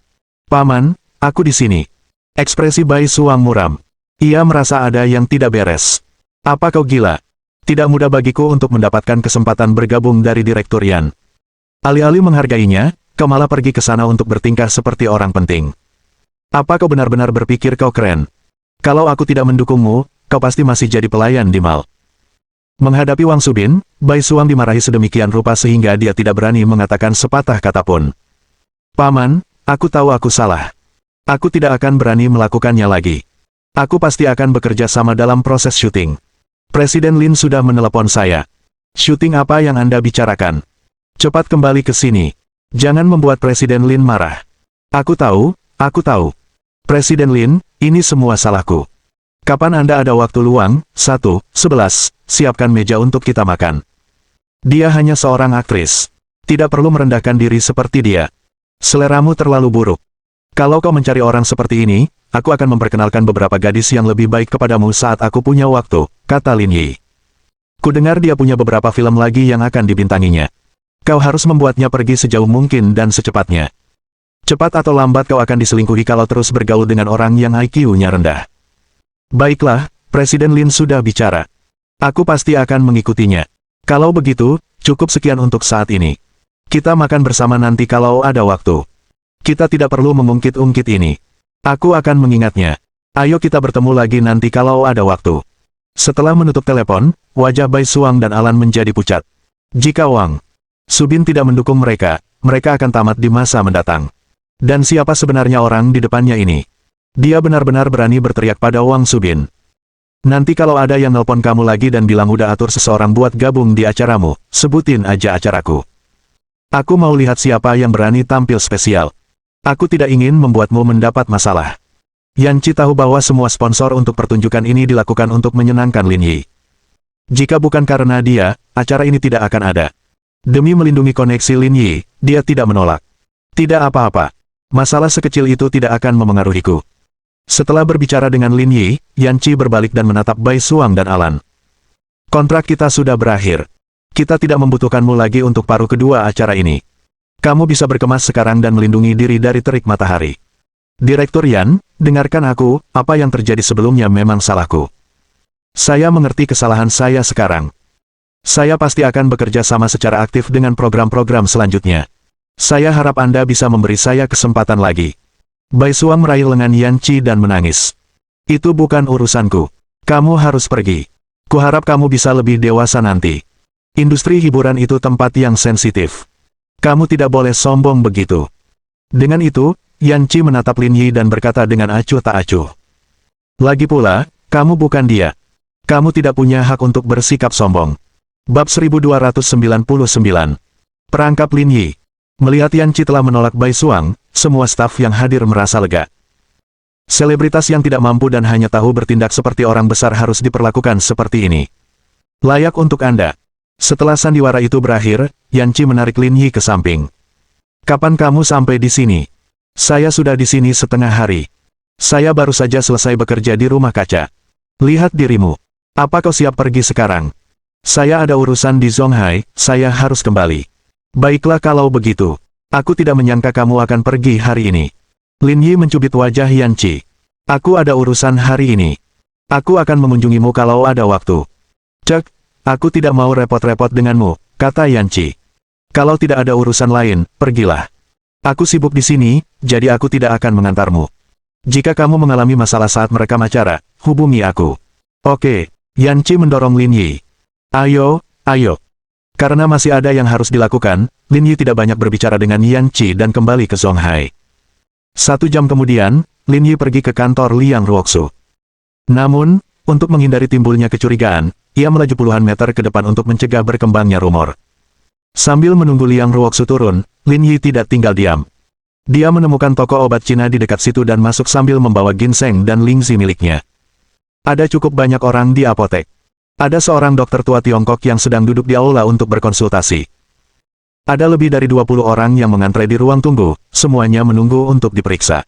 Paman, aku di sini. Ekspresi Bai Suang muram. Ia merasa ada yang tidak beres. Apa kau gila? Tidak mudah bagiku untuk mendapatkan kesempatan bergabung dari Direktur Yan. Alih-alih menghargainya, kau malah pergi ke sana untuk bertingkah seperti orang penting. Apa kau benar-benar berpikir kau keren? Kalau aku tidak mendukungmu, kau pasti masih jadi pelayan di mal. Menghadapi Wang Subin, Bai Suang dimarahi sedemikian rupa sehingga dia tidak berani mengatakan sepatah kata pun. Paman, aku tahu aku salah. Aku tidak akan berani melakukannya lagi. Aku pasti akan bekerja sama dalam proses syuting. Presiden Lin sudah menelepon saya. Syuting apa yang Anda bicarakan? Cepat kembali ke sini. Jangan membuat Presiden Lin marah. Aku tahu. Presiden Lin, ini semua salahku. Kapan Anda ada waktu luang? 1:11, siapkan meja untuk kita makan. Dia hanya seorang aktris. Tidak perlu merendahkan diri seperti dia. Seleramu terlalu buruk. Kalau kau mencari orang seperti ini, aku akan memperkenalkan beberapa gadis yang lebih baik kepadamu saat aku punya waktu, kata Lin Yi. Kudengar dia punya beberapa film lagi yang akan dibintanginya. Kau harus membuatnya pergi sejauh mungkin dan secepatnya. Cepat atau lambat kau akan diselingkuhi kalau terus bergaul dengan orang yang IQ-nya rendah. Baiklah, Presiden Lin sudah bicara. Aku pasti akan mengikutinya. Kalau begitu, cukup sekian untuk saat ini. Kita makan bersama nanti kalau ada waktu. Kita tidak perlu mengungkit-ungkit ini. Aku akan mengingatnya. Ayo kita bertemu lagi nanti kalau ada waktu. Setelah menutup telepon, wajah Bai Suang dan Alan menjadi pucat. Jika Wang Subin tidak mendukung mereka, mereka akan tamat di masa mendatang. Dan siapa sebenarnya orang di depannya ini? Dia benar-benar berani berteriak pada Wang Subin. Nanti kalau ada yang nelpon kamu lagi dan bilang udah atur seseorang buat gabung di acaramu, sebutin aja acaraku. Aku mau lihat siapa yang berani tampil spesial. Aku tidak ingin membuatmu mendapat masalah. Yan Chi tahu bahwa semua sponsor untuk pertunjukan ini dilakukan untuk menyenangkan Lin Yi. Jika bukan karena dia, acara ini tidak akan ada. Demi melindungi koneksi Lin Yi, dia tidak menolak. Tidak apa-apa. Masalah sekecil itu tidak akan memengaruhiku. Setelah berbicara dengan Lin Yi, Yan Chi berbalik dan menatap Bai Suang dan Alan. Kontrak kita sudah berakhir. Kita tidak membutuhkanmu lagi untuk paruh kedua acara ini. Kamu bisa berkemas sekarang dan melindungi diri dari terik matahari. Direktur Yan, dengarkan aku, apa yang terjadi sebelumnya memang salahku. Saya mengerti kesalahan saya sekarang. Saya pasti akan bekerja sama secara aktif dengan program-program selanjutnya. Saya harap Anda bisa memberi saya kesempatan lagi. Bai Suang meraih lengan Yan Chi dan menangis. Itu bukan urusanku. Kamu harus pergi. Kuharap kamu bisa lebih dewasa nanti. Industri hiburan itu tempat yang sensitif. Kamu tidak boleh sombong begitu. Dengan itu, Yan Chi menatap Lin Yi dan berkata dengan acuh tak acuh. Lagi pula, kamu bukan dia. Kamu tidak punya hak untuk bersikap sombong. Bab 1299. Perangkap Lin Yi. Melihat Yan Chi telah menolak Bai Suang, semua staf yang hadir merasa lega. Selebritas yang tidak mampu dan hanya tahu bertindak seperti orang besar harus diperlakukan seperti ini. Layak untuk Anda. Setelah sandiwara itu berakhir, Yan Chi menarik Lin Yi ke samping. Kapan kamu sampai di sini? Saya sudah di sini setengah hari. Saya baru saja selesai bekerja di rumah kaca. Lihat dirimu. Apa kau siap pergi sekarang? Saya ada urusan di Zonghai, saya harus kembali. Baiklah kalau begitu. Aku tidak menyangka kamu akan pergi hari ini. Lin Yi mencubit wajah Yan Chi. Aku ada urusan hari ini. Aku akan mengunjungimu kalau ada waktu. Cek, aku tidak mau repot-repot denganmu, kata Yan Chi. Kalau tidak ada urusan lain, pergilah. Aku sibuk di sini, jadi aku tidak akan mengantarmu. Jika kamu mengalami masalah saat merekam acara, hubungi aku. Oke, Yan Chi mendorong Lin Yi. Ayo. Karena masih ada yang harus dilakukan, Lin Yi tidak banyak berbicara dengan Yan Chi dan kembali ke Zonghai. 1 jam kemudian, Lin Yi pergi ke kantor Liang Ruoxu. Namun, untuk menghindari timbulnya kecurigaan, ia melaju puluhan meter ke depan untuk mencegah berkembangnya rumor. Sambil menunggu Liang Ruoxu turun, Lin Yi tidak tinggal diam. Dia menemukan toko obat Cina di dekat situ dan masuk sambil membawa ginseng dan lingzi miliknya. Ada cukup banyak orang di apotek. Ada seorang dokter tua Tiongkok yang sedang duduk di aula untuk berkonsultasi. Ada lebih dari 20 orang yang mengantre di ruang tunggu, semuanya menunggu untuk diperiksa.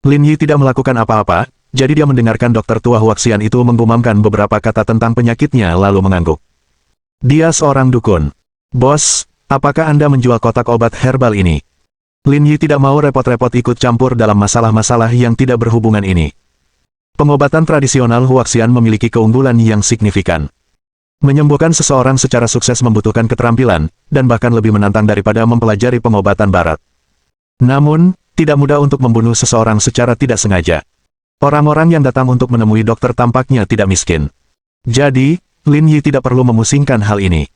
Lin Yi tidak melakukan apa-apa, jadi dia mendengarkan dokter tua Huaxian itu menggumamkan beberapa kata tentang penyakitnya lalu mengangguk. Dia seorang dukun. Bos, apakah Anda menjual kotak obat herbal ini? Lin Yi tidak mau repot-repot ikut campur dalam masalah-masalah yang tidak berhubungan ini. Pengobatan tradisional Huaxian memiliki keunggulan yang signifikan. Menyembuhkan seseorang secara sukses membutuhkan keterampilan, dan bahkan lebih menantang daripada mempelajari pengobatan barat. Namun, tidak mudah untuk membunuh seseorang secara tidak sengaja. Orang-orang yang datang untuk menemui dokter tampaknya tidak miskin. Jadi, Lin Yi tidak perlu memusingkan hal ini.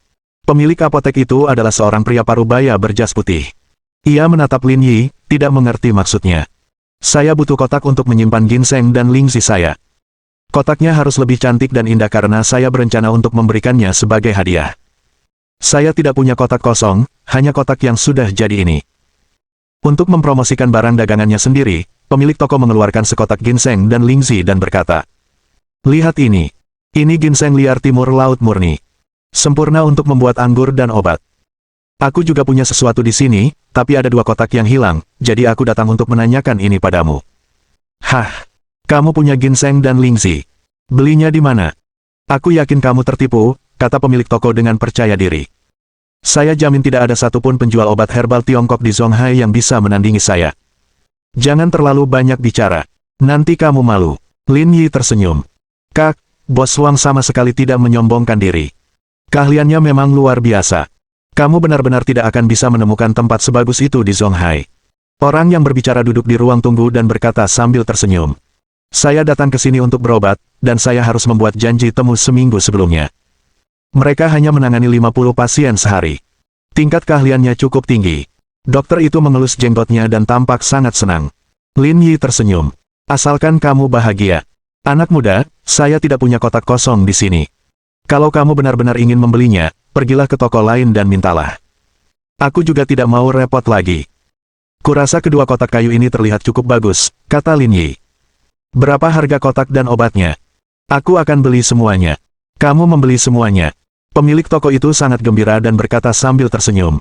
Pemilik apotek itu adalah seorang pria parubaya berjas putih. Ia menatap Lin Yi, tidak mengerti maksudnya. Saya butuh kotak untuk menyimpan ginseng dan lingzi saya. Kotaknya harus lebih cantik dan indah karena saya berencana untuk memberikannya sebagai hadiah. Saya tidak punya kotak kosong, hanya kotak yang sudah jadi ini. Untuk mempromosikan barang dagangannya sendiri, pemilik toko mengeluarkan sekotak ginseng dan lingzi dan berkata, "Lihat ini. Ini ginseng liar timur laut murni. Sempurna untuk membuat anggur dan obat. Aku juga punya sesuatu di sini, tapi ada 2 kotak yang hilang, jadi aku datang untuk menanyakan ini padamu." "Hah, kamu punya ginseng dan lingzi. Belinya di mana?" "Aku yakin kamu tertipu," kata pemilik toko dengan percaya diri. "Saya jamin tidak ada satupun penjual obat herbal Tiongkok di Zonghai yang bisa menandingi saya. Jangan terlalu banyak bicara. Nanti kamu malu." Lin Yi tersenyum. "Kak, Bos Wang sama sekali tidak menyombongkan diri. Keahliannya memang luar biasa. Kamu benar-benar tidak akan bisa menemukan tempat sebagus itu di Zonghai." Orang yang berbicara duduk di ruang tunggu dan berkata sambil tersenyum. "Saya datang ke sini untuk berobat, dan saya harus membuat janji temu seminggu sebelumnya. Mereka hanya menangani 50 pasien sehari. Tingkat keahliannya cukup tinggi." Dokter itu mengelus jenggotnya dan tampak sangat senang. Lin Yi tersenyum. "Asalkan kamu bahagia. Anak muda, saya tidak punya kotak kosong di sini. Kalau kamu benar-benar ingin membelinya, pergilah ke toko lain dan mintalah. Aku juga tidak mau repot lagi." "Kurasa kedua kotak kayu ini terlihat cukup bagus," kata Lin Yi. "Berapa harga kotak dan obatnya?" "Aku akan beli semuanya." "Kamu membeli semuanya?" Pemilik toko itu sangat gembira dan berkata sambil tersenyum.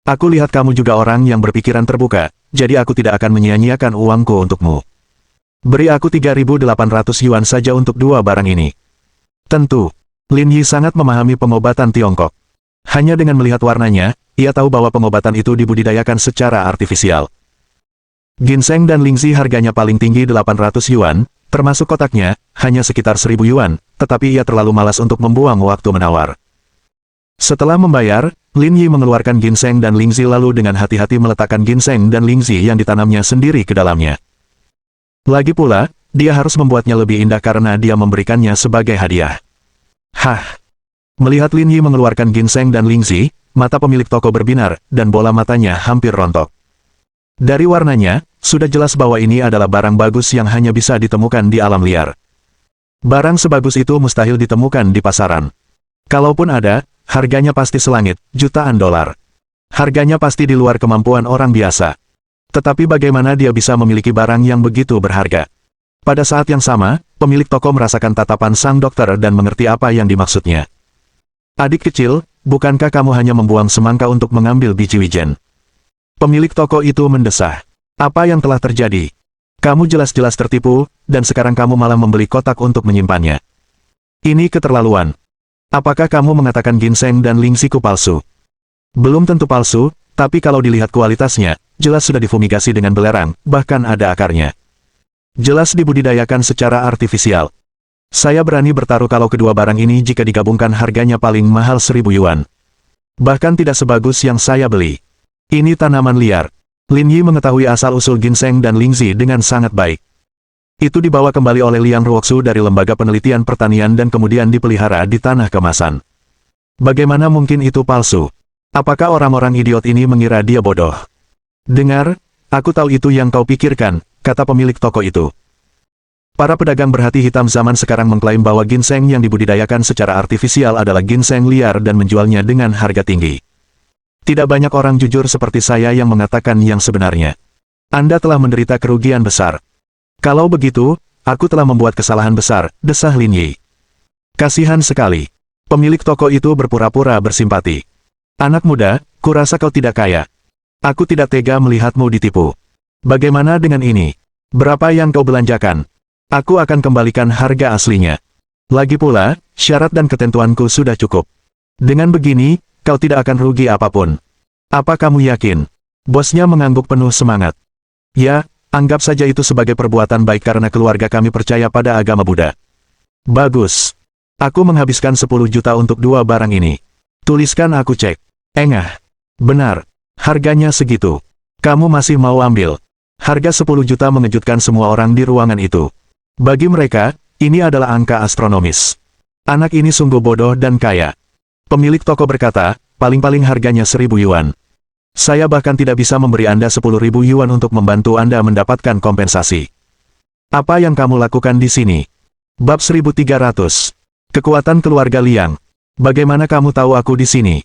"Aku lihat kamu juga orang yang berpikiran terbuka, jadi aku tidak akan menyia-nyiakan uangku untukmu. Beri aku 3.800 yuan saja untuk 2 barang ini." Tentu, Lin Yi sangat memahami pengobatan Tiongkok. Hanya dengan melihat warnanya, ia tahu bahwa pengobatan itu dibudidayakan secara artifisial. Ginseng dan lingzi harganya paling tinggi 800 yuan, termasuk kotaknya, hanya sekitar 1.000 yuan, tetapi ia terlalu malas untuk membuang waktu menawar. Setelah membayar, Lin Yi mengeluarkan ginseng dan lingzi lalu dengan hati-hati meletakkan ginseng dan lingzi yang ditanamnya sendiri ke dalamnya. Lagi pula, dia harus membuatnya lebih indah karena dia memberikannya sebagai hadiah. "Hah!" Melihat Lin Yi mengeluarkan ginseng dan lingzi, mata pemilik toko berbinar, dan bola matanya hampir rontok. Dari warnanya, sudah jelas bahwa ini adalah barang bagus yang hanya bisa ditemukan di alam liar. Barang sebagus itu mustahil ditemukan di pasaran. Kalaupun ada, harganya pasti selangit, jutaan dolar. Harganya pasti di luar kemampuan orang biasa. Tetapi bagaimana dia bisa memiliki barang yang begitu berharga? Pada saat yang sama, pemilik toko merasakan tatapan sang dokter dan mengerti apa yang dimaksudnya. "Adik kecil, bukankah kamu hanya membuang semangka untuk mengambil biji wijen?" Pemilik toko itu mendesah. "Apa yang telah terjadi? Kamu jelas-jelas tertipu, dan sekarang kamu malah membeli kotak untuk menyimpannya. Ini keterlaluan. Apakah kamu mengatakan ginseng dan lingsiku palsu?" "Belum tentu palsu, tapi kalau dilihat kualitasnya, jelas sudah difumigasi dengan belerang, bahkan ada akarnya. Jelas dibudidayakan secara artifisial. Saya berani bertaruh kalau kedua barang ini jika digabungkan harganya paling mahal 1.000 yuan. Bahkan tidak sebagus yang saya beli. Ini tanaman liar." Lin Yi mengetahui asal-usul ginseng dan lingzi dengan sangat baik. Itu dibawa kembali oleh Liang Ruoxu dari Lembaga Penelitian Pertanian dan kemudian dipelihara di tanah kemasan. Bagaimana mungkin itu palsu? Apakah orang-orang idiot ini mengira dia bodoh? "Dengar, aku tahu itu yang kau pikirkan," kata pemilik toko itu. Para pedagang berhati hitam zaman sekarang mengklaim bahwa ginseng yang dibudidayakan secara artifisial adalah ginseng liar dan menjualnya dengan harga tinggi. Tidak banyak orang jujur seperti saya yang mengatakan yang sebenarnya. Anda telah menderita kerugian besar. Kalau begitu, aku telah membuat kesalahan besar, desah Lin Yi. "Kasihan sekali." Pemilik toko itu berpura-pura bersimpati. "Anak muda, kurasa kau tidak kaya. Aku tidak tega melihatmu ditipu. Bagaimana dengan ini? Berapa yang kau belanjakan?" Aku akan kembalikan harga aslinya. Lagi pula, syarat dan ketentuanku sudah cukup. Dengan begini, kau tidak akan rugi apapun. Apa kamu yakin? Bosnya mengangguk penuh semangat. Ya, anggap saja itu sebagai perbuatan baik karena keluarga kami percaya pada agama Buddha. Bagus. Aku menghabiskan 10 juta untuk 2 barang ini. Tuliskan aku cek. Engah. Benar. Harganya segitu. Kamu masih mau ambil? Harga 10 juta mengejutkan semua orang di ruangan itu. Bagi mereka, ini adalah angka astronomis. Anak ini sungguh bodoh dan kaya. Pemilik toko berkata, paling-paling harganya 1.000 yuan. Saya bahkan tidak bisa memberi Anda 10.000 yuan untuk membantu Anda mendapatkan kompensasi. Apa yang kamu lakukan di sini? Bab 1300. Kekuatan keluarga Liang. Bagaimana kamu tahu aku di sini?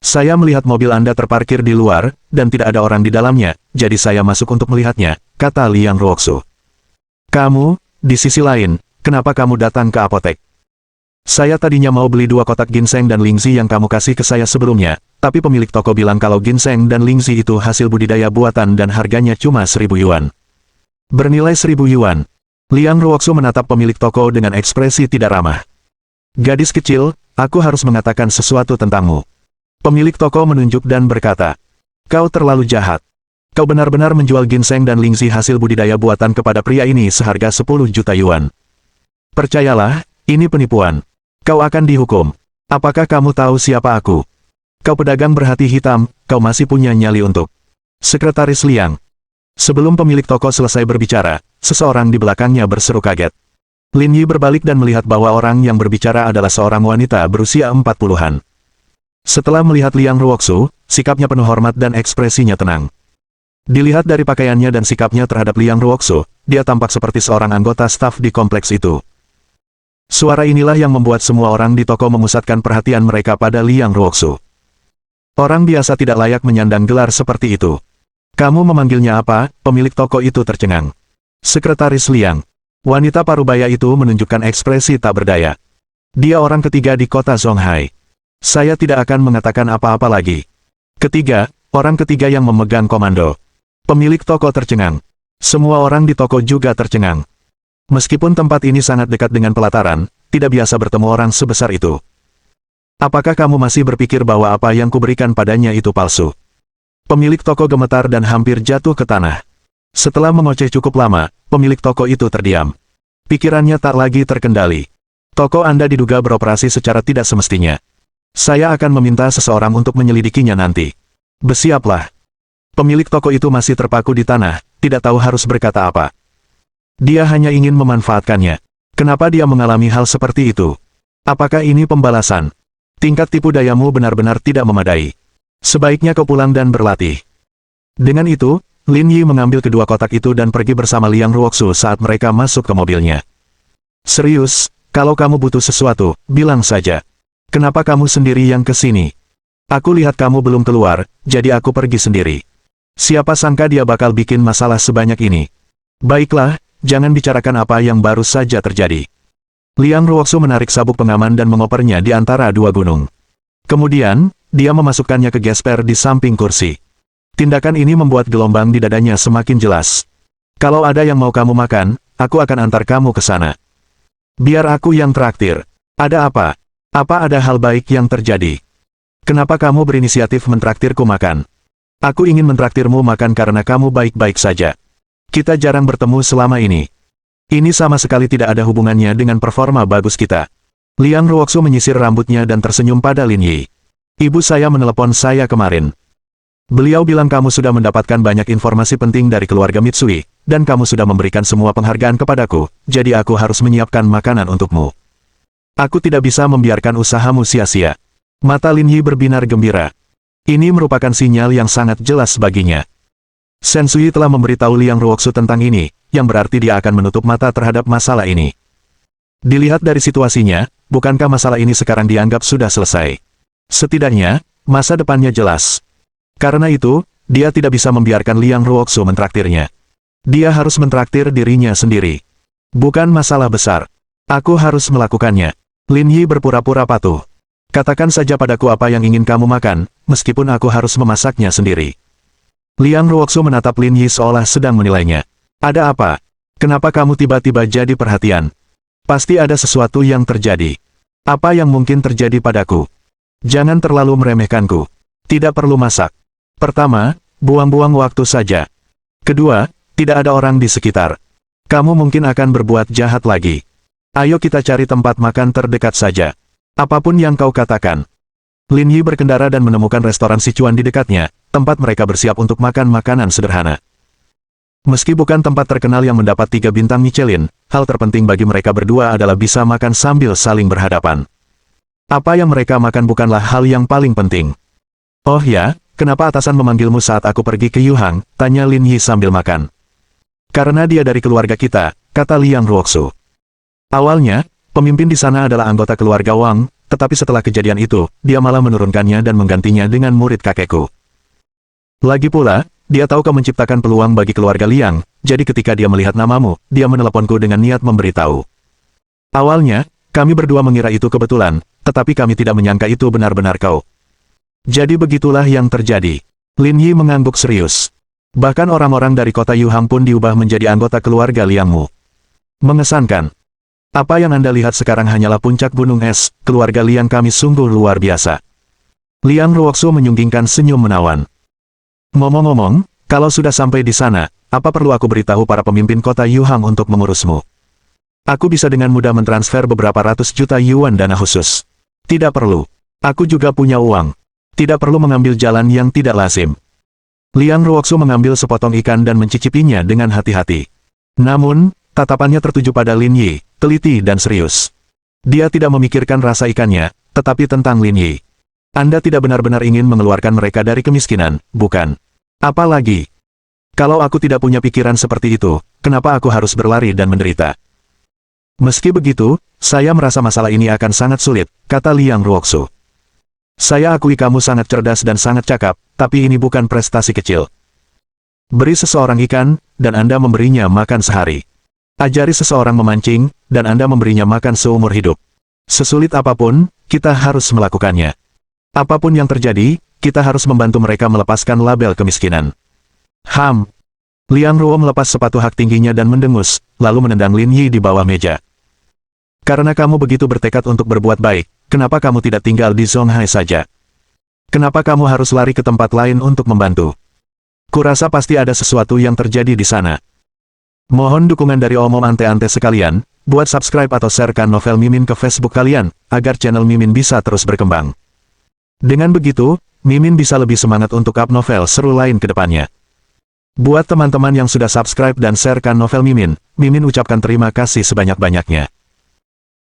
Saya melihat mobil Anda terparkir di luar, dan tidak ada orang di dalamnya, jadi saya masuk untuk melihatnya, kata Liang Ruoxu. Kamu, di sisi lain, kenapa kamu datang ke apotek? Saya tadinya mau beli 2 kotak ginseng dan lingzi yang kamu kasih ke saya sebelumnya, tapi pemilik toko bilang kalau ginseng dan lingzi itu hasil budidaya buatan dan harganya cuma 1.000 yuan. Bernilai 1.000 yuan. Liang Ruoxu menatap pemilik toko dengan ekspresi tidak ramah. Gadis kecil, aku harus mengatakan sesuatu tentangmu. Pemilik toko menunjuk dan berkata, kau terlalu jahat. Kau benar-benar menjual ginseng dan lingzi hasil budidaya buatan kepada pria ini seharga 10 juta yuan. Percayalah, ini penipuan. Kau akan dihukum. Apakah kamu tahu siapa aku? Kau pedagang berhati hitam, kau masih punya nyali untuk. Sekretaris Liang. Sebelum pemilik toko selesai berbicara, seseorang di belakangnya berseru kaget. Lin Yi berbalik dan melihat bahwa orang yang berbicara adalah seorang wanita berusia 40-an. Setelah melihat Liang Ruoxu, sikapnya penuh hormat dan ekspresinya tenang. Dilihat dari pakaiannya dan sikapnya terhadap Liang Ruoxu, dia tampak seperti seorang anggota staf di kompleks itu. Suara inilah yang membuat semua orang di toko memusatkan perhatian mereka pada Liang Ruoxu. Orang biasa tidak layak menyandang gelar seperti itu. Kamu memanggilnya apa? Pemilik toko itu tercengang. Sekretaris Liang. Wanita parubaya itu menunjukkan ekspresi tak berdaya. Dia orang ketiga di kota Zonghai. Saya tidak akan mengatakan apa-apa lagi. Ketiga, orang ketiga yang memegang komando. Pemilik toko tercengang. Semua orang di toko juga tercengang. Meskipun tempat ini sangat dekat dengan pelataran, tidak biasa bertemu orang sebesar itu. Apakah kamu masih berpikir bahwa apa yang kuberikan padanya itu palsu? Pemilik toko gemetar dan hampir jatuh ke tanah. Setelah mengoceh cukup lama, pemilik toko itu terdiam. Pikirannya tak lagi terkendali. Toko Anda diduga beroperasi secara tidak semestinya. Saya akan meminta seseorang untuk menyelidikinya nanti. Bersiaplah. Pemilik toko itu masih terpaku di tanah, tidak tahu harus berkata apa. Dia hanya ingin memanfaatkannya. Kenapa dia mengalami hal seperti itu? Apakah ini pembalasan? Tingkat tipu dayamu benar-benar tidak memadai. Sebaiknya kau pulang dan berlatih. Dengan itu, Lin Yi mengambil kedua kotak itu dan pergi bersama Liang Ruoxu saat mereka masuk ke mobilnya. Serius, kalau kamu butuh sesuatu, bilang saja. Kenapa kamu sendiri yang ke sini? Aku lihat kamu belum keluar, jadi aku pergi sendiri. Siapa sangka dia bakal bikin masalah sebanyak ini. Baiklah, jangan bicarakan apa yang baru saja terjadi. Liang Ruoxu menarik sabuk pengaman dan mengopernya di antara 2 gunung. Kemudian, dia memasukkannya ke gesper di samping kursi. Tindakan ini membuat gelombang di dadanya semakin jelas. Kalau ada yang mau kamu makan, aku akan antar kamu ke sana. Biar aku yang traktir. Ada apa? Apa ada hal baik yang terjadi? Kenapa kamu berinisiatif mentraktirku makan? Aku ingin mentraktirmu makan karena kamu baik-baik saja. Kita jarang bertemu selama ini. Ini sama sekali tidak ada hubungannya dengan performa bagus kita. Liang Ruoxu menyisir rambutnya dan tersenyum pada Lin Yi. Ibu saya menelepon saya kemarin. Beliau bilang kamu sudah mendapatkan banyak informasi penting dari keluarga Mitsui, dan kamu sudah memberikan semua penghargaan kepadaku, jadi aku harus menyiapkan makanan untukmu. Aku tidak bisa membiarkan usahamu sia-sia. Mata Lin Yi berbinar gembira. Ini merupakan sinyal yang sangat jelas baginya. Sensui telah memberitahu Liang Ruoxu tentang ini, yang berarti dia akan menutup mata terhadap masalah ini. Dilihat dari situasinya, bukankah masalah ini sekarang dianggap sudah selesai? Setidaknya, masa depannya jelas. Karena itu, dia tidak bisa membiarkan Liang Ruoxu mentraktirnya. Dia harus mentraktir dirinya sendiri. Bukan masalah besar. Aku harus melakukannya. Lin Yi berpura-pura patuh. Katakan saja padaku apa yang ingin kamu makan, meskipun aku harus memasaknya sendiri. Liang Ruoxu menatap Lin Yi seolah sedang menilainya. Ada apa? Kenapa kamu tiba-tiba jadi perhatian? Pasti ada sesuatu yang terjadi. Apa yang mungkin terjadi padaku? Jangan terlalu meremehkanku. Tidak perlu masak. Pertama, buang-buang waktu saja. Kedua, tidak ada orang di sekitar. Kamu mungkin akan berbuat jahat lagi. Ayo kita cari tempat makan terdekat saja. Apapun yang kau katakan. Lin Yi berkendara dan menemukan restoran Sichuan di dekatnya, tempat mereka bersiap untuk makan makanan sederhana. Meski bukan tempat terkenal yang mendapat 3 bintang Michelin, hal terpenting bagi mereka berdua adalah bisa makan sambil saling berhadapan. Apa yang mereka makan bukanlah hal yang paling penting. Oh ya, kenapa atasan memanggilmu saat aku pergi ke Yuhang? Tanya Lin Yi sambil makan. Karena dia dari keluarga kita, kata Liang Ruoxu. Awalnya, pemimpin di sana adalah anggota keluarga Wang, tetapi setelah kejadian itu, dia malah menurunkannya dan menggantinya dengan murid kakekku. Lagi pula, dia tahu kau menciptakan peluang bagi keluarga Liang, jadi ketika dia melihat namamu, dia meneleponku dengan niat memberitahu. Awalnya, kami berdua mengira itu kebetulan, tetapi kami tidak menyangka itu benar-benar kau. Jadi begitulah yang terjadi. Lin Yi mengangguk serius. Bahkan orang-orang dari kota Yuhang pun diubah menjadi anggota keluarga Liangmu. Mengesankan. Apa yang Anda lihat sekarang hanyalah puncak gunung es, keluarga Liang kami sungguh luar biasa. Liang Ruoxu menyunggingkan senyum menawan. Ngomong-ngomong, kalau sudah sampai di sana, apa perlu aku beritahu para pemimpin kota Yuhang untuk mengurusmu? Aku bisa dengan mudah mentransfer beberapa ratus juta yuan dana khusus. Tidak perlu. Aku juga punya uang. Tidak perlu mengambil jalan yang tidak lazim. Liang Ruoxu mengambil sepotong ikan dan mencicipinya dengan hati-hati. Namun, tatapannya tertuju pada Lin Yi, teliti dan serius. Dia tidak memikirkan rasa ikannya, tetapi tentang Lin Yi. Anda tidak benar-benar ingin mengeluarkan mereka dari kemiskinan, bukan? Apalagi, kalau aku tidak punya pikiran seperti itu, kenapa aku harus berlari dan menderita? Meski begitu, saya merasa masalah ini akan sangat sulit, kata Liang Ruoxu. Saya akui kamu sangat cerdas dan sangat cakap, tapi ini bukan prestasi kecil. Beri seseorang ikan, dan Anda memberinya makan sehari. Ajari seseorang memancing, dan Anda memberinya makan seumur hidup. Sesulit apapun, kita harus melakukannya. Apapun yang terjadi, kita harus membantu mereka melepaskan label kemiskinan. Liang Ruo melepas sepatu hak tingginya dan mendengus, lalu menendang Lin Yi di bawah meja. Karena kamu begitu bertekad untuk berbuat baik, kenapa kamu tidak tinggal di Zonghai saja? Kenapa kamu harus lari ke tempat lain untuk membantu? Kurasa pasti ada sesuatu yang terjadi di sana. Mohon dukungan dari omom ante-ante sekalian, buat subscribe atau sharekan novel Mimin ke Facebook kalian, agar channel Mimin bisa terus berkembang. Dengan begitu, Mimin bisa lebih semangat untuk up novel seru lain ke depannya. Buat teman-teman yang sudah subscribe dan sharekan novel Mimin, Mimin ucapkan terima kasih sebanyak-banyaknya.